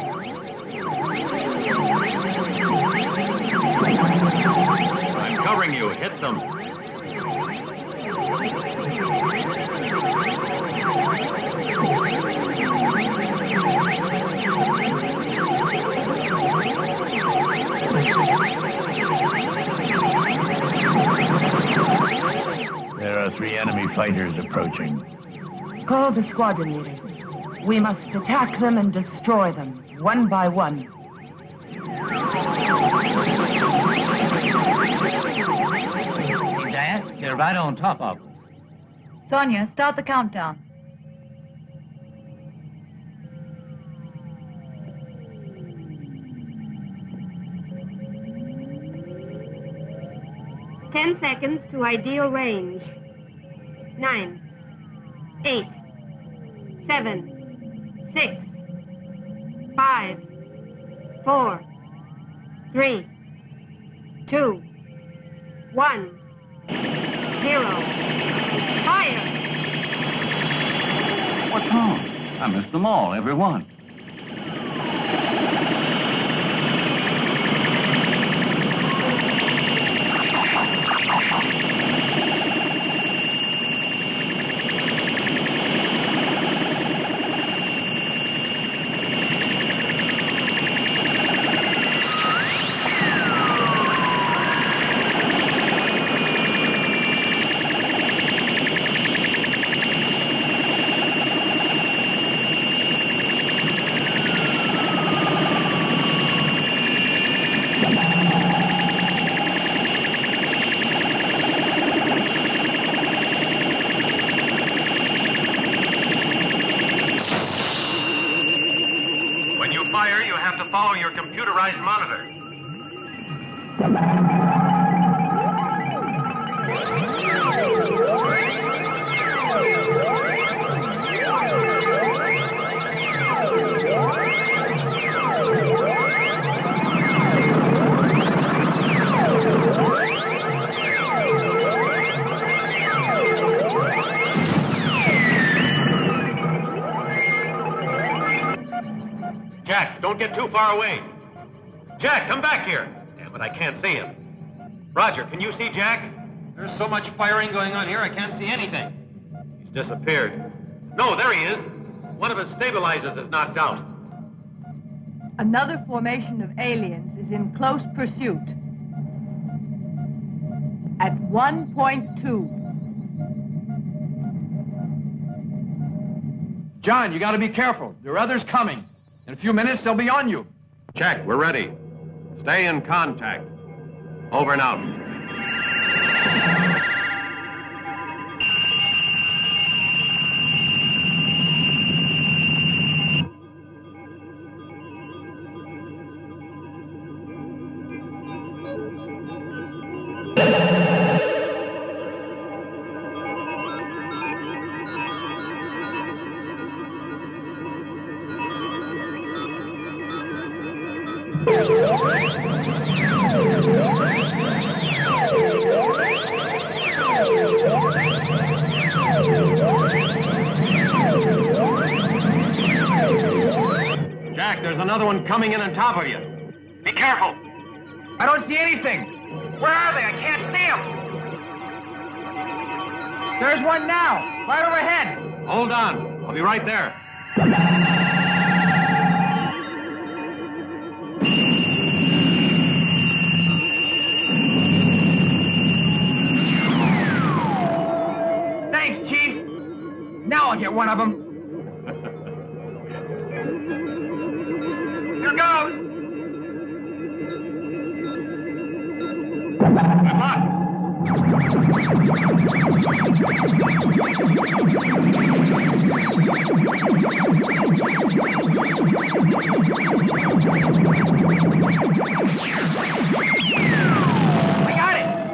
I'm covering you. Hit them. There are 3 enemy fighters approaching. Call the squadron leaders. We must attack them and destroy them, one by one. Diane, they're right on top of them. Sonia, start the countdown. 10 seconds to ideal range. 9, 8, 7, 6, 5, 4, 3, 2, 1, 0. Fire! What's wrong? I missed them all, every one. Follow your computerized monitor. Jack, don't get too far away. Jack, come back here. Damn it, I can't see him. Roger, can you see Jack? There's so much firing going on here, I can't see anything. He's disappeared. No, there he is. One of his stabilizers is knocked out. Another formation of aliens is in close pursuit. At 1.2. John, you gotta be careful. There are others coming. In a few minutes, they'll be on you. Check, we're ready. Stay in contact. Over and out. Jack, there's another one coming in on top of you. Be careful. I don't see anything. Where are they? I can't see them. There's one now, right overhead. Hold on. I'll be right there. Thanks, Chief. Now I'll get one of them. Here goes. Good luck.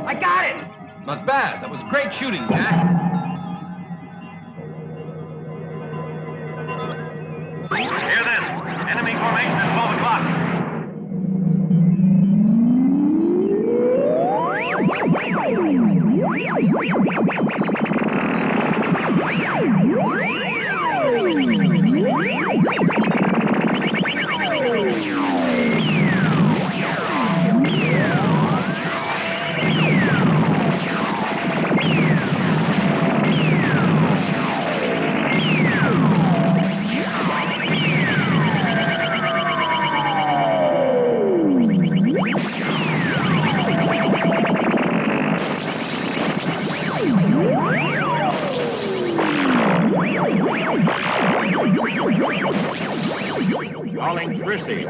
I got it. Not bad. That was great shooting, Jack. Hear this. Enemy formation at 12 o'clock.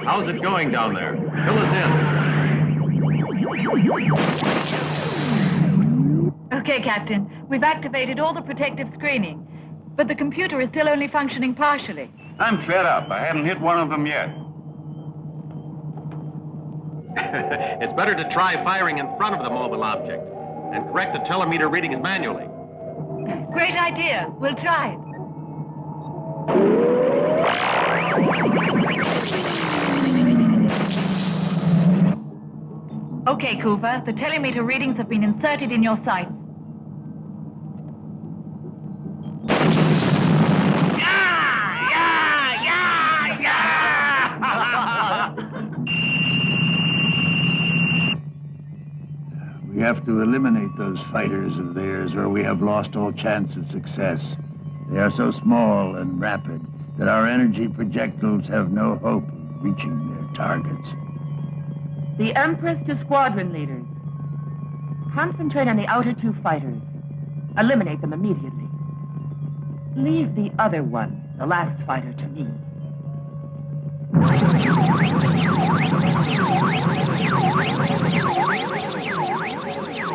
How's it going down there? Fill us in. Okay, Captain. We've activated all the protective screening, but the computer is still only functioning partially. I'm fed up. I haven't hit one of them yet. It's better to try firing in front of the mobile object and correct the telemeter readings manually. Great idea. We'll try it. Okay, Cooper. The telemeter readings have been inserted in your sights. We have to eliminate those fighters of theirs, or we have lost all chance of success. They are so small and rapid that our energy projectiles have no hope of reaching their targets. The Empress to squadron leaders. Concentrate on the outer two fighters. Eliminate them immediately. Leave the other one, the last fighter, to me.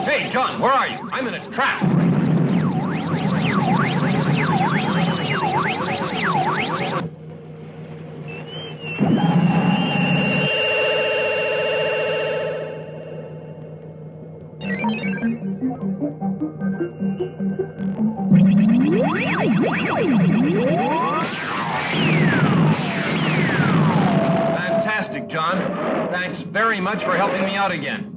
Hey, John, where are you? I'm in its trap. Fantastic, John. Thanks very much for helping me out again.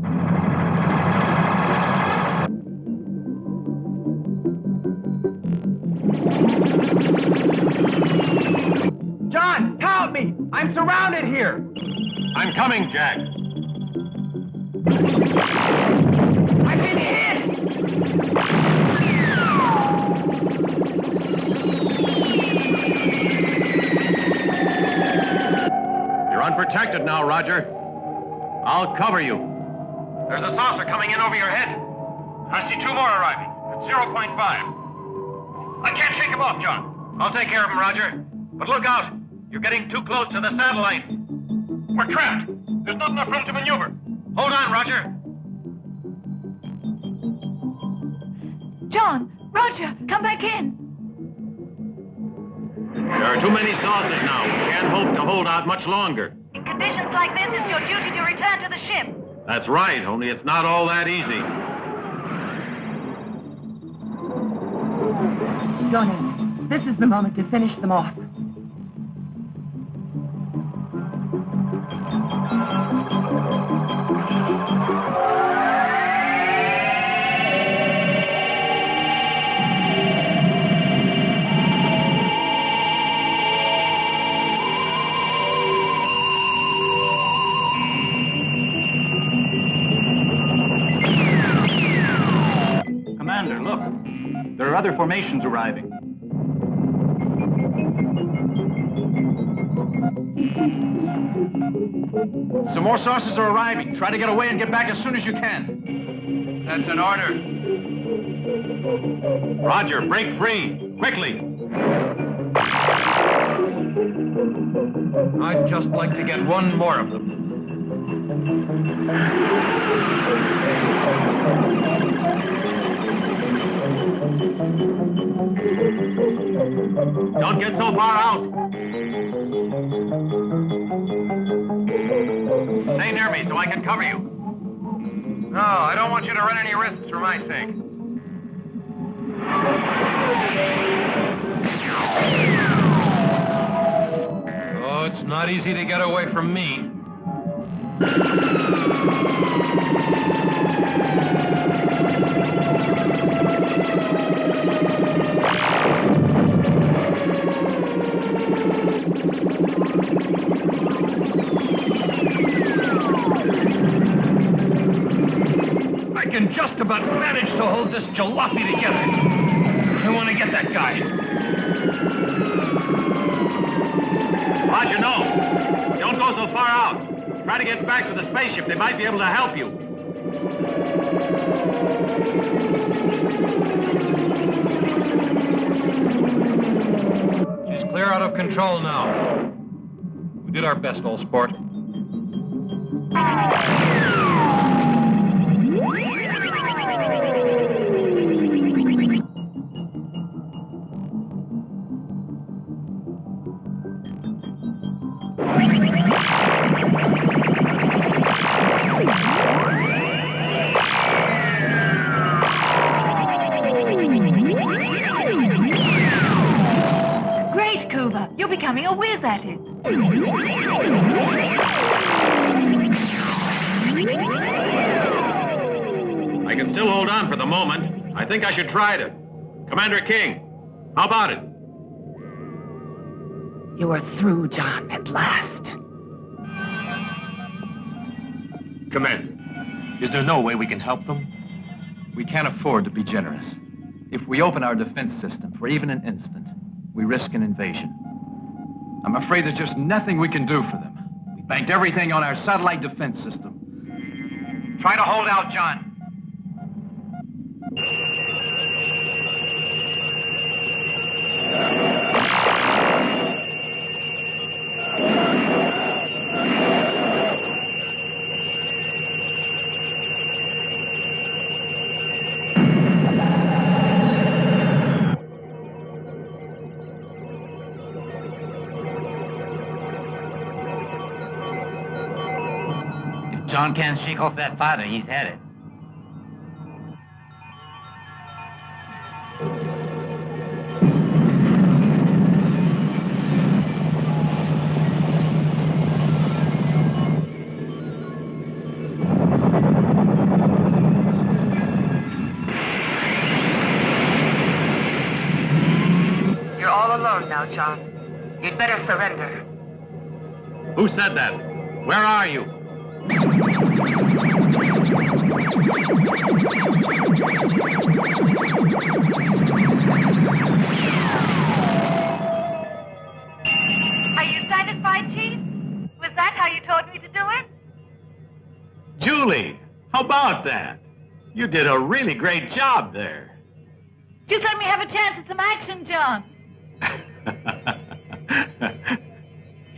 John, help me! I'm surrounded here! I'm coming, Jack. I've been hit! You're unprotected now, Roger. I'll cover you. There's a saucer coming in over your head. I see two more arriving at 0.5. I can't shake them off, John. I'll take care of them, Roger. But look out. You're getting too close to the satellite. We're trapped. There's not enough room to maneuver. Hold on, Roger. Roger, come back in. There are too many saucers now. We can't hope to hold out much longer. In conditions like this, it's your duty to return to the ship. That's right, only it's not all that easy. Johnny, this is the moment to finish them off. Commander, look. There are other formations arriving. Some more saucers are arriving. Try to get away and get back as soon as you can. That's an order. Roger, break free. Quickly. I'd just like to get one more of them. Don't get so far out. Stay near me so I can cover you. No, I don't want you to run any risks for my sake. Oh, it's not easy to get away from me. I can just about manage to hold this jalopy together. I want to get that guy. Roger, no. Don't go so far out. Try to get back to the spaceship. They might be able to help you. She's clear out of control now. We did our best, old sport. Great, Cuba. You're becoming a whiz at it. I can still hold on for the moment. I think I should try to. Commander King, how about it? You are through, John, at last. Commander, is there no way we can help them? We can't afford to be generous. If we open our defense system for even an instant, we risk an invasion. I'm afraid there's just nothing we can do for them. We banked everything on our satellite defense system. Try to hold out, John. John can't shake off that fighter. He's had it. You're all alone now, John. You'd better surrender. Who said that? Where are you? Are you satisfied, Chief? Was that how you told me to do it? Julie, how about that? You did a really great job there. Just let me have a chance at some action, John.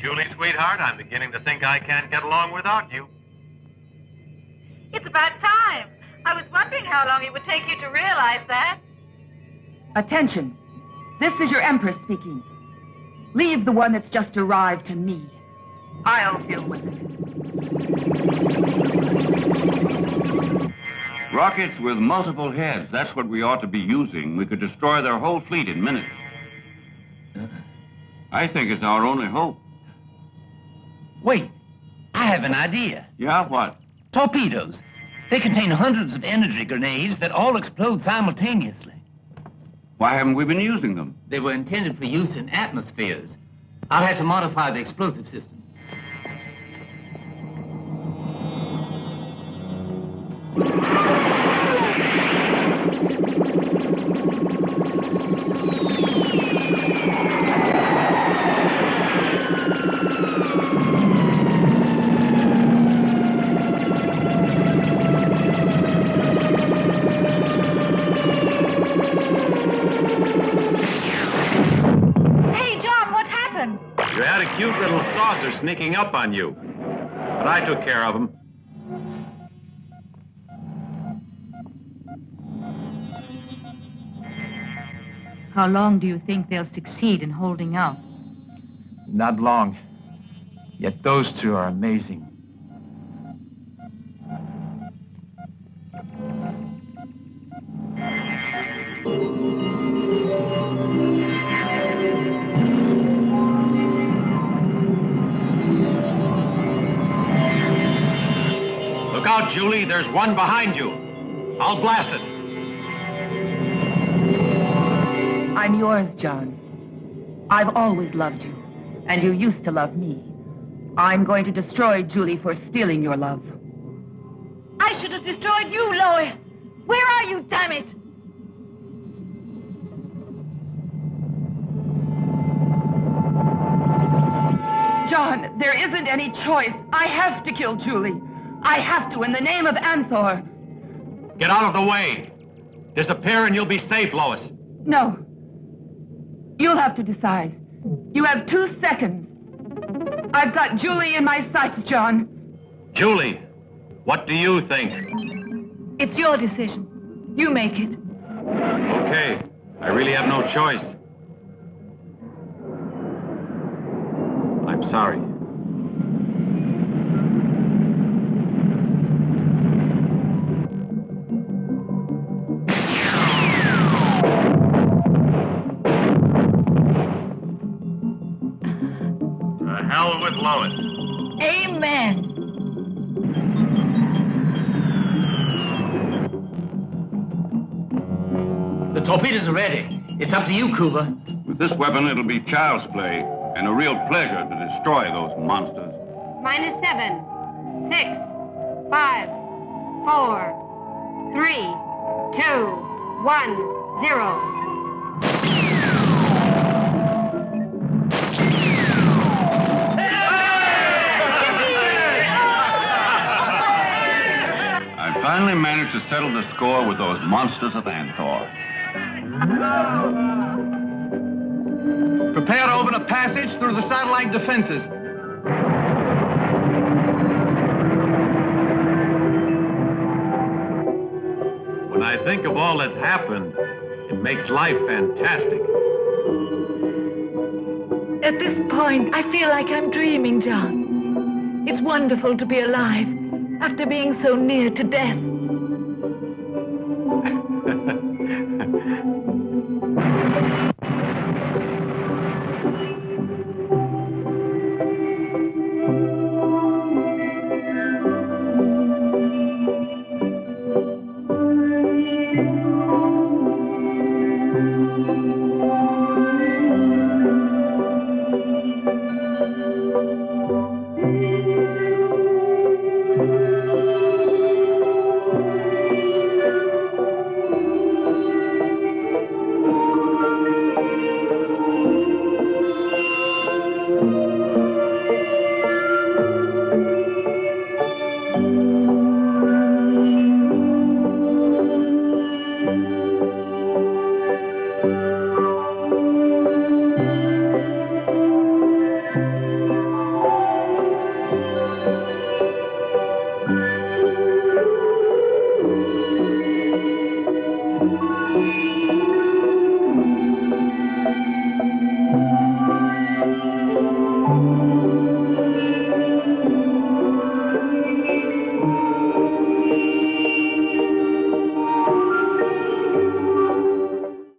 Julie, sweetheart, I'm beginning to think I can't get along without you. It's about time. I was wondering how long it would take you to realize that. Attention. This is your Empress speaking. Leave the one that's just arrived to me. I'll deal with it. Rockets with multiple heads. That's what we ought to be using. We could destroy their whole fleet in minutes. I think it's our only hope. Wait, I have an idea. Yeah, what? Torpedoes. They contain hundreds of energy grenades that all explode simultaneously. Why haven't we been using them? They were intended for use in atmospheres. I'll have to modify the explosive system. Sneaking up on you. But I took care of them. How long do you think they'll succeed in holding out? Not long. Yet those two are amazing. Look out, Julie. There's one behind you. I'll blast it. I'm yours, John. I've always loved you, and you used to love me. I'm going to destroy Julie for stealing your love. I should have destroyed you, Lois. Where are you, damn it? John, there isn't any choice. I have to kill Julie. I have to, in the name of Anthor. Get out of the way. Disappear and you'll be safe, Lois. No. You'll have to decide. You have 2 seconds. I've got Julie in my sights, John. Julie, what do you think? It's your decision. You make it. Okay. I really have no choice. I'm sorry. Hell with Lois. Amen. The torpedoes are ready. It's up to you, Cuba. With this weapon, it'll be child's play and a real pleasure to destroy those monsters. -7, 6, 5, 4, 3, 2, 1, 0. Finally managed to settle the score with those monsters of Anthor. Prepare to open a passage through the satellite defenses. When I think of all that's happened, it makes life fantastic. At this point, I feel like I'm dreaming, John. It's wonderful to be alive after being so near to death.